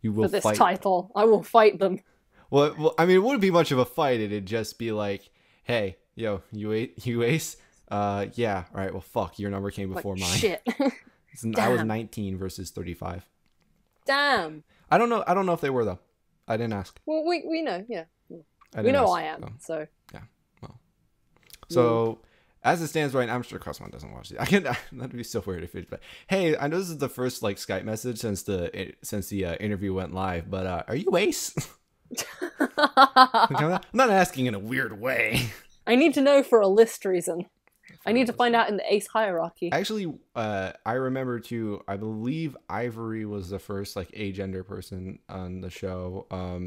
S2: You will
S1: for this title. I will fight them.
S2: Well, I mean, it wouldn't be much of a fight. It'd just be like, hey, yo, you ace? Yeah, all right, well, fuck, your number came before mine.
S1: Shit.
S2: I was 19 versus 35.
S1: Damn.
S2: I don't know if they were, though. I didn't ask.
S1: Well, we know, yeah. We know I am, so.
S2: Yeah, well. So, as it stands right now, I'm sure Crossman doesn't watch it. That'd be so weird if it. But hey, I know this is the first like Skype message since the interview went live. But are you ace? I'm not asking in a weird way.
S1: I need to know for a list reason. I need to find out in the ace hierarchy.
S2: Actually, I remember too. I believe Ivory was the first like agender person on the show.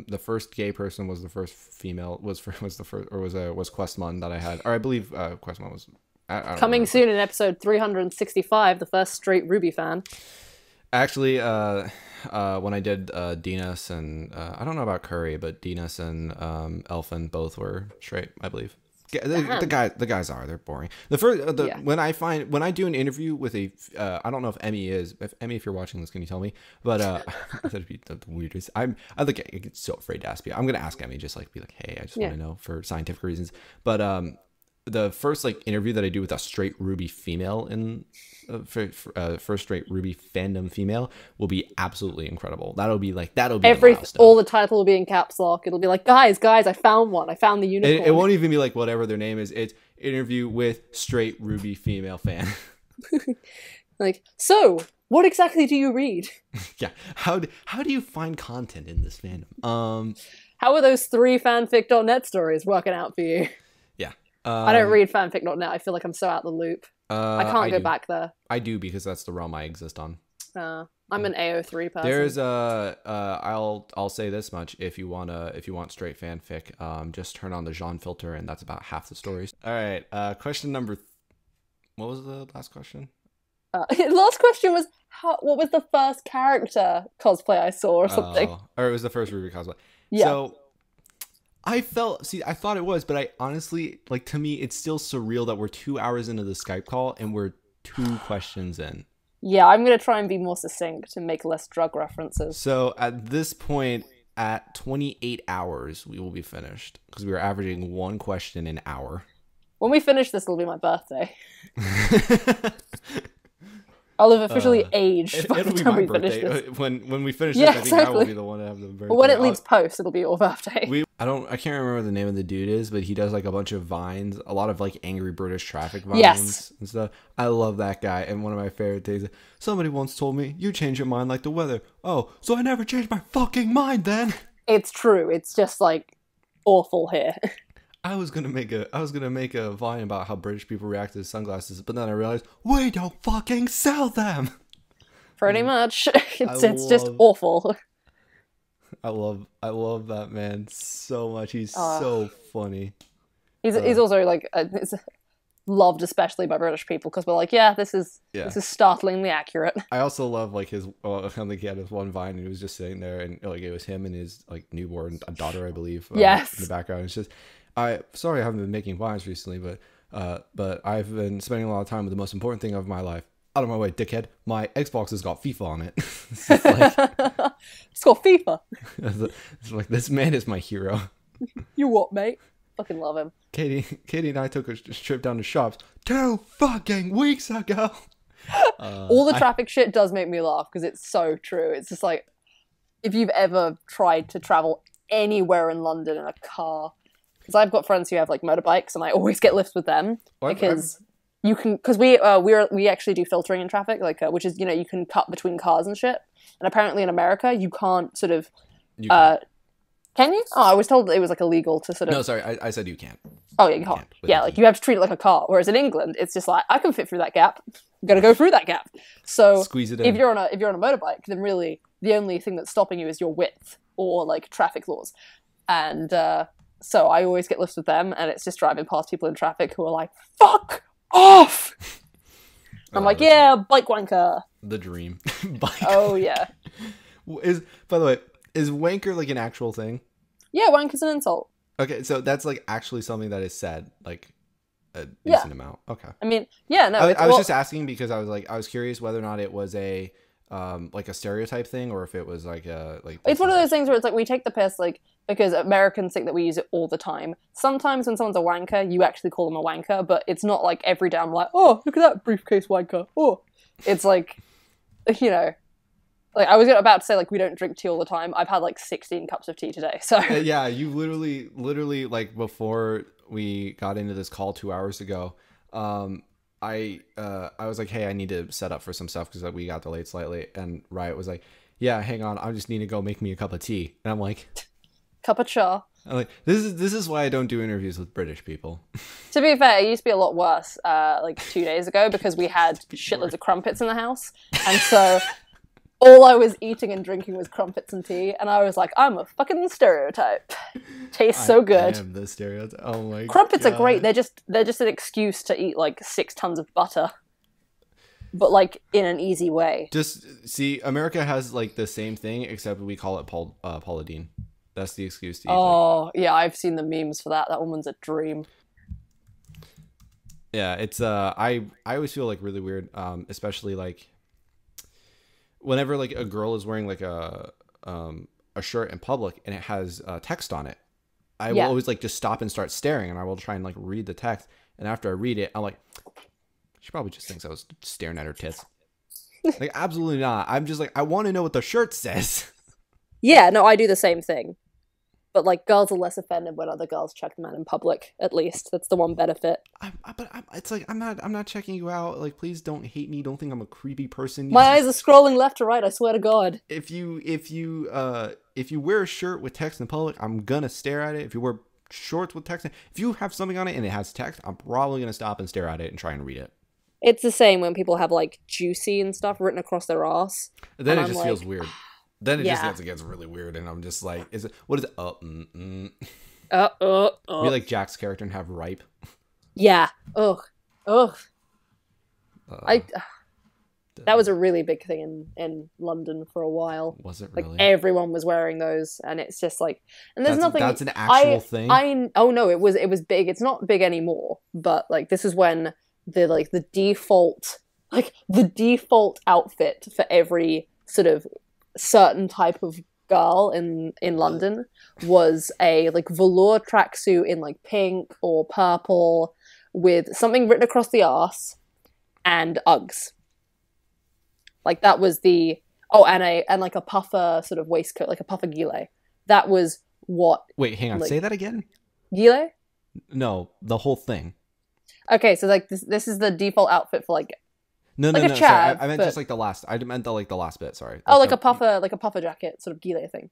S2: The first gay person was the first female. Was the first, or was Questmon that I had? Or I believe Questmon was. I don't
S1: Coming
S2: remember.
S1: soon in episode 365, the first straight Ruby fan.
S2: Actually, when I did Dinas and I don't know about Curry, but Dinas and Elfin both were straight, I believe. The guys they're boring. When I do an interview with a I don't know if Emmy is, if you're watching this, can you tell me? But that'd be the weirdest. I get so afraid to ask people. I'm gonna ask Emmy, just like be like, hey, I just want to know for scientific reasons. But the first like interview that I do with a straight Ruby female in first straight Ruby fandom female will be absolutely incredible. That'll be
S1: All the title will be in caps lock. It'll be like, guys, I found one. I found the unicorn.
S2: It won't even be like whatever their name is. It's interview with straight Ruby female fan.
S1: Like, so what exactly do you read?
S2: Yeah. How do you find content in this fandom?
S1: How are those 3 fanfic.net stories working out for you?
S2: Yeah.
S1: I don't read fanfic.net. I feel like I'm so out the loop. I can't go back there.
S2: I do, because that's the realm I exist on.
S1: I'm an AO3 person.
S2: There's I'll say this much: if you want straight fanfic, just turn on the genre filter, and that's about half the stories. All right. Question number. What was the last question?
S1: Last question was what was the first character cosplay I saw or something?
S2: Or it was the first Ruby cosplay.
S1: Yeah.
S2: So I thought it was, but I honestly, like, to me, it's still surreal that we're 2 hours into the Skype call and we're 2 questions in.
S1: Yeah, I'm going to try and be more succinct and make less drug references.
S2: So at this point, at 28 hours, we will be finished, because we are averaging 1 question an hour.
S1: When we finish this, it'll be my birthday. I'll have officially aged by the time we finish this.
S2: When we finish this, I think I will be the one to have the birthday.
S1: But when it leaves post, it'll be your birthday.
S2: I can't remember what the name of the dude is, but he does like a bunch of vines, a lot of like angry British traffic vines and stuff. I love that guy. And one of my favorite things, somebody once told me, you change your mind like the weather. Oh, so I never changed my fucking mind then.
S1: It's true. It's just like awful here.
S2: I was gonna make a vine about how British people react to sunglasses, but then I realized we don't fucking sell them.
S1: Pretty much. It's just awful.
S2: I love that man so much. He's so funny.
S1: He's also like it's loved especially by British people, because we're like, this is startlingly accurate.
S2: I also love like I think he had his one vine and he was just sitting there, and like it was him and his like newborn daughter, I believe. In the background. It's just, sorry I haven't been making vines recently, but I've been spending a lot of time with the most important thing of my life. Out of my way, dickhead. My Xbox has got FIFA on it.
S1: It's called FIFA.
S2: It's like, this man is my hero.
S1: You what, mate? Fucking love him.
S2: Katie and I took a trip down to shops 2 fucking weeks ago.
S1: All the traffic shit does make me laugh, because it's so true. It's just like, if you've ever tried to travel anywhere in London in a car, because I've got friends who have like motorbikes, and I always get lifts with them because you can, because we actually do filtering in traffic, like which is, you can cut between cars and shit, and apparently in America you can't sort of. Can you? Oh, I was told that it was like illegal to sort of.
S2: No, sorry, I said you can't.
S1: Oh yeah, you can't. Yeah, like you have to treat it like a car. Whereas in England, it's just like, I can fit through that gap. I'm gonna go through that gap. So
S2: squeeze it in.
S1: If you're on a motorbike, then really the only thing that's stopping you is your width or like traffic laws. And so I always get lifts with them, and it's just driving past people in traffic who are like, "Fuck off!" I'm like, "Yeah, bike wanker."
S2: The dream.
S1: Oh yeah.
S2: By the way, is wanker like an actual thing?
S1: Yeah, wanker's an insult.
S2: Okay, so that's like actually something that is said like a decent amount. Okay.
S1: I mean, yeah, no.
S2: I was just asking because I was curious whether or not it was a like a stereotype thing, or if it was like it's
S1: one of those things where it's like we take the piss, like, because Americans think that we use it all the time. Sometimes when someone's a wanker, you actually call them a wanker, but it's not like every day I'm like, oh, look at that briefcase wanker. Oh, it's like, like I was about to say, like, we don't drink tea all the time. I've had like 16 cups of tea today. So
S2: yeah, you literally like before we got into this call 2 hours ago, I was like, hey, I need to set up for some stuff because we got delayed slightly, and Riot was like, yeah, hang on, I just need to go make me a cup of tea, and I'm like,
S1: cup of cha.
S2: I'm like, this is why I don't do interviews with British people.
S1: To be fair, it used to be a lot worse like 2 days ago because we had shitloads of crumpets in the house. And so all I was eating and drinking was crumpets and tea. And I was like, I'm a fucking stereotype. Tastes so good.
S2: I am the stereotype. Oh my
S1: Crumpets
S2: God.
S1: are great. They're just an excuse to eat like 6 tons of butter. But like in an easy way.
S2: Just see, America has like the same thing, except we call it Paula Deen. That's the excuse to eat.
S1: Oh, yeah, I've seen the memes for that. That woman's a dream.
S2: Yeah, it's I always feel like really weird, especially like whenever like a girl is wearing like a shirt in public and it has text on it. I will always like just stop and start staring, and I will try and like read the text. And after I read it, I'm like, she probably just thinks I was staring at her tits. Like, absolutely not. I'm just like, I want to know what the shirt says.
S1: Yeah, no, I do the same thing. But like, girls are less offended when other girls check them out in public. At least that's the one benefit.
S2: It's like I'm not checking you out. Like, please don't hate me. Don't think I'm a creepy person.
S1: My eyes are scrolling left to right. I swear to God.
S2: If you wear a shirt with text in public, I'm gonna stare at it. If you wear shorts with text, if you have something on it and it has text, I'm probably gonna stop and stare at it and try and read it.
S1: It's the same when people have like juicy and stuff written across their ass.
S2: Then it just feels weird. Then it just gets really weird, and I'm just like, what is it? Be like Jack's character and have ripe.
S1: Yeah. Ugh. That was a really big thing in London for a while.
S2: Was it really?
S1: Like everyone was wearing those, and it's just like, and there's nothing.
S2: That's an actual thing.
S1: Oh no, it was big. It's not big anymore, but like this is when the default outfit for every sort of certain type of girl in London was a like velour tracksuit in like pink or purple with something written across the arse and Uggs. Like that was and like a puffer sort of waistcoat, like a puffer gilet. That was what.
S2: Wait, hang on. Say that again.
S1: Gilet?
S2: No, the whole thing.
S1: Okay, so like this is the default outfit for like.
S2: No,
S1: like
S2: no.
S1: Chav,
S2: sorry, I meant just like the last. I meant the last bit. Sorry.
S1: Oh, like a puffer jacket, sort of gilet thing.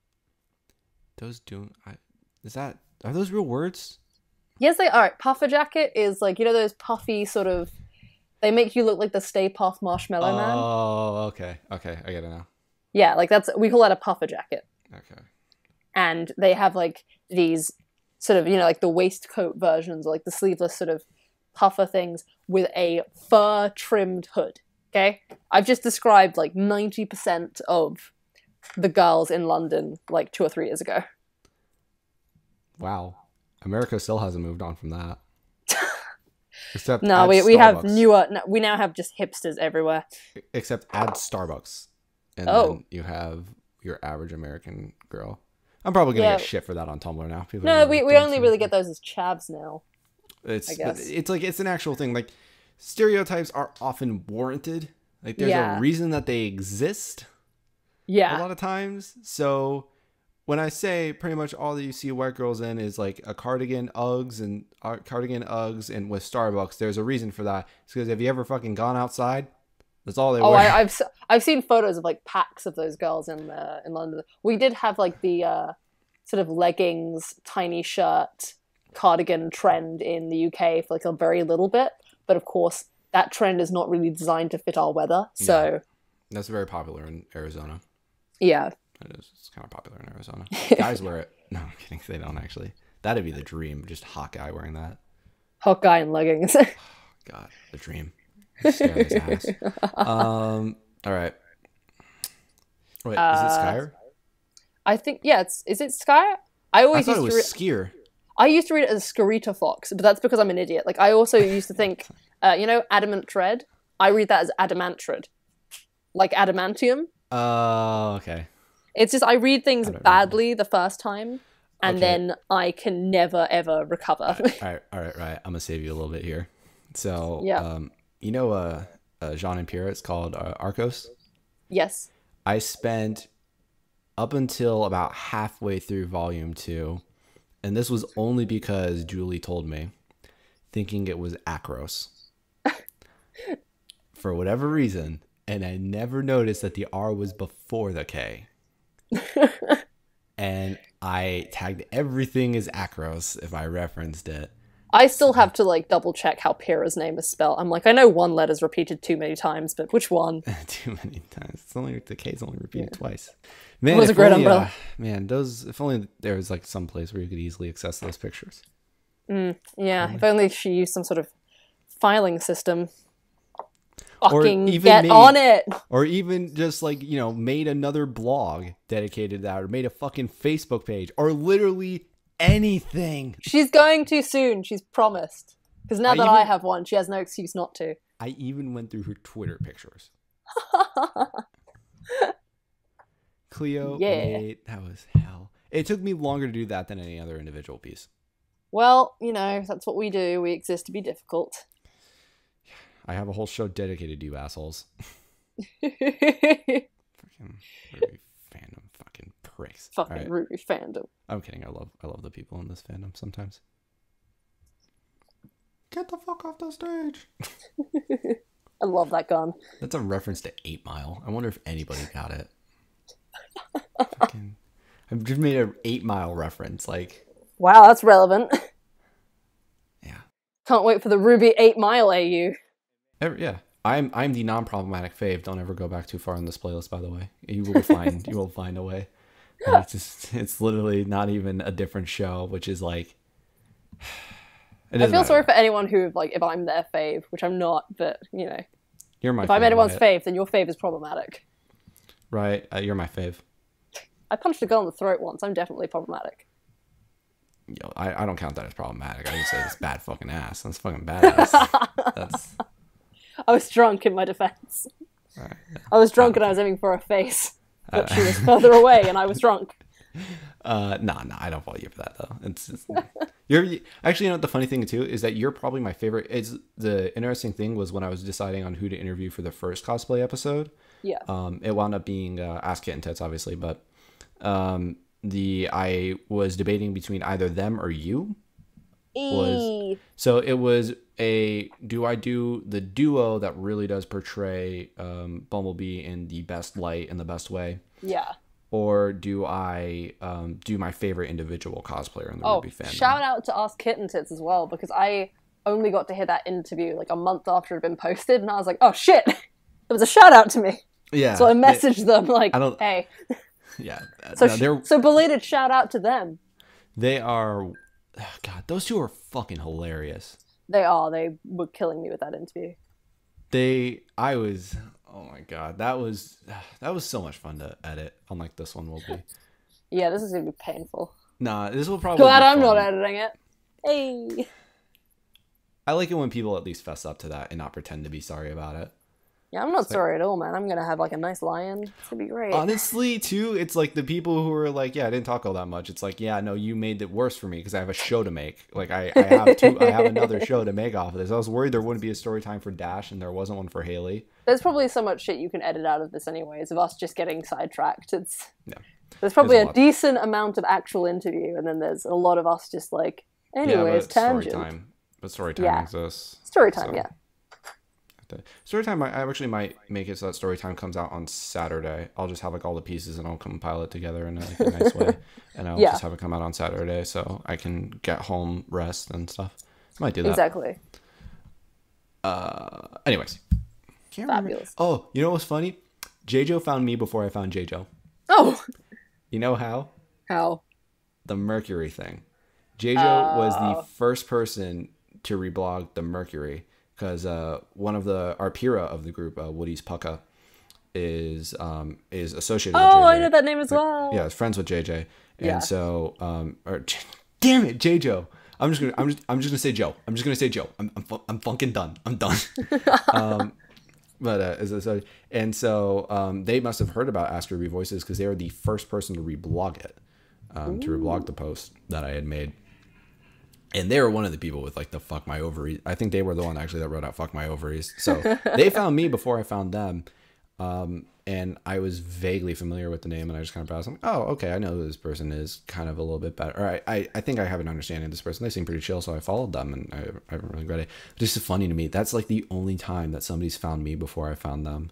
S2: Are those real words?
S1: Yes, they are. Puffer jacket is like, you know, those puffy sort of. They make you look like the Stay Puft Marshmallow Man.
S2: Oh, okay, I get it now.
S1: Yeah, like we call that a puffer jacket.
S2: Okay. And
S1: they have like these sort of, you know, like the waistcoat versions, or like the sleeveless sort of puffer things with a fur trimmed hood. Okay, I've just described like 90% of the girls in London like 2 or 3 years ago.
S2: Wow, America still hasn't moved on from that. Except
S1: no, we have newer. No, we now have just hipsters everywhere.
S2: Except add Starbucks, and then you have your average American girl. I'm probably gonna get shit for that on Tumblr now.
S1: No, we only really get those as chavs now.
S2: It's like it's an actual thing. Like stereotypes are often warranted. Like there's a reason that they exist.
S1: Yeah.
S2: A lot of times. So when I say pretty much all that you see white girls in is like a cardigan, Uggs, and with Starbucks, there's a reason for that. It's because have you ever fucking gone outside? That's all they wear.
S1: I've seen photos of like packs of those girls in London. We did have like the sort of leggings, tiny shirt, cardigan trend in the UK for like a very little bit, but of course that trend is not really designed to fit our weather. So
S2: that's very popular in Arizona.
S1: Yeah.
S2: It is. It's kind of popular in Arizona. Guys wear it. No, I'm kidding. They don't actually. That'd be the dream. Just hot guy wearing that.
S1: Hot guy in leggings.
S2: God, the dream. Stare at his ass. All right. Wait, is it Skyer?
S1: I think is it Skyer? I thought
S2: it was Skier.
S1: I used to read it as Scarita Fox, but that's because I'm an idiot. Like I also used to think, you know, adamant tread. I read that as adamantred, like adamantium.
S2: Oh, okay.
S1: It's just I read things badly the first time, and then I can never ever recover.
S2: All right. I'm gonna save you a little bit here. So, you know, Jean and Pierre, it's called Arcos.
S1: Yes.
S2: I spent up until about halfway through volume 2, and this was only because Julie told me, thinking it was Acros. For whatever reason, and I never noticed that the R was before the K. and I tagged everything as Akros if I referenced it.
S1: I still have to like double check how Pyrrha's name is spelled. I'm like, I know one letter's repeated too many times, but which one?
S2: Too many times. It's only the K's only repeated twice. Man,
S1: it was a great umbrella.
S2: Man, those. If only there was like some place where you could easily access those pictures.
S1: Yeah, if only she used some sort of filing system.
S2: Or
S1: Fucking
S2: even
S1: get on it.
S2: Or even just like, you know, made another blog dedicated to that, or made a fucking Facebook page, or literally anything.
S1: She's going to soon. She's promised. Because now that I have one, she has no excuse not to.
S2: I even went through her Twitter pictures. Cleo, wait, that was hell. It took me longer to do that than any other individual piece.
S1: Well, you know, that's what we do. We exist to be difficult.
S2: I have a whole show dedicated to you assholes. Fucking Ruby fandom, fucking pricks.
S1: Fucking Ruby fandom.
S2: I'm kidding. I love the people in this fandom sometimes. Get the fuck off the stage.
S1: I love that gun.
S2: That's a reference to 8 Mile. I wonder if anybody got it. I've just made an 8 Mile reference. Like,
S1: wow, that's relevant.
S2: Yeah.
S1: Can't wait for the Ruby 8 Mile AU.
S2: Yeah. I'm the non-problematic fave. Don't ever go back too far in this playlist, by the way. You will find a way. It's literally not even a different show, which is like,
S1: I feel sorry for anyone who, like, if I'm their fave, which I'm not, but, you know.
S2: You're my
S1: if
S2: fave,
S1: I'm anyone's
S2: right?
S1: fave, then your fave is problematic.
S2: Right. You're my fave.
S1: I punched a girl in the throat once. I'm definitely problematic.
S2: Yo, I don't count that as problematic. I just say it's bad fucking ass. That's fucking badass. That's...
S1: I was drunk in my defense.
S2: Right.
S1: I was drunk and I was aiming for her face. But she was further away and I was drunk.
S2: Nah, I don't fault you for that though. You're actually, you know what the funny thing too is that you're probably my favorite. It's the interesting thing was when I was deciding on who to interview for the first cosplay episode.
S1: Yeah.
S2: It wound up being Ass Kitten Tits, obviously, but I was debating between either them or you. So it was do I do the duo that really does portray Bumblebee in the best light and the best way?
S1: Yeah.
S2: Or do I do my favorite individual cosplayer in the Ruby fandom?
S1: Shout out to Ask Kitten Tits as well, because I only got to hear that interview like a month after it had been posted, and I was like, oh shit, there was a shout out to me.
S2: Yeah.
S1: So I messaged them like, hey.
S2: Yeah.
S1: So belated shout out to them.
S2: They are, God, those two are fucking hilarious.
S1: They are. They were killing me with that interview.
S2: Oh my God, that was so much fun to edit. Unlike this one will be.
S1: Yeah, this is gonna be painful.
S2: Nah, this will probably.
S1: Glad
S2: be
S1: I'm
S2: fun.
S1: not editing it. Hey.
S2: I like it when people at least fess up to that and not pretend to be sorry about it.
S1: Yeah, I'm not sorry at all, man. I'm gonna have like a nice lie-in. It's gonna be great.
S2: Honestly, too, it's like the people who are like, yeah, I didn't talk all that much. It's like, yeah, no, you made it worse for me because I have a show to make. Like I have another show to make off of this. I was worried there wouldn't be a story time for Dash and there wasn't one for Haley.
S1: There's probably so much shit you can edit out of this anyways, of us just getting sidetracked. There's probably a decent amount of actual interview, and then there's a lot of us just like, anyways, tangent.
S2: Storytime exists.
S1: Storytime, yeah.
S2: Storytime, I actually might make it so that Storytime comes out on Saturday. I'll just have like all the pieces and I'll compile it together in like a nice way, and I'll just have it come out on Saturday so I can get home, rest, and stuff. I might do that.
S1: Exactly.
S2: Anyways.
S1: Fabulous.
S2: Oh, you know what's funny? JoJo found me before I found JoJo.
S1: Oh.
S2: You know how?
S1: How?
S2: The Mercury thing. JoJo was the first person to reblog the Mercury. Because one of our Pira of the group, Woody's Pucka, is associated with JJ.
S1: Oh, I know that name as well.
S2: Yeah, is friends with JJ. And so, damn it, JJo. I'm just gonna say Joe. I'm just gonna say Joe. I'm fucking done. I'm done. They must have heard about Ask Ruby Voices because they were the first person to reblog it, to reblog the post that I had made. And they were one of the people with like the fuck my ovaries. I think they were the one actually that wrote out fuck my ovaries. So they found me before I found them. And I was vaguely familiar with the name and I just kind of browsed. I'm like, oh, okay. I know who this person is kind of a little bit better. Or I think I have an understanding of this person. They seem pretty chill. So I followed them and I haven't really read it. But it's just funny to me. That's like the only time that somebody's found me before I found them.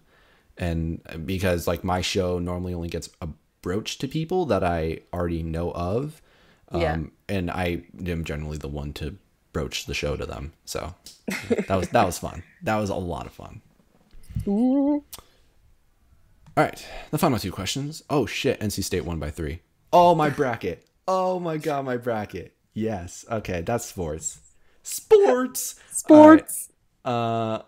S2: And because like my show normally only gets broach to people that I already know of. And I am generally the one to broach the show to them. So that was fun. That was a lot of fun.
S1: Ooh.
S2: All right, the final 2 questions. Oh shit, NC State won by 3. Oh, my bracket. Oh my god, my bracket. Yes. Okay, that's sports. Sports.
S1: Sports.
S2: All right.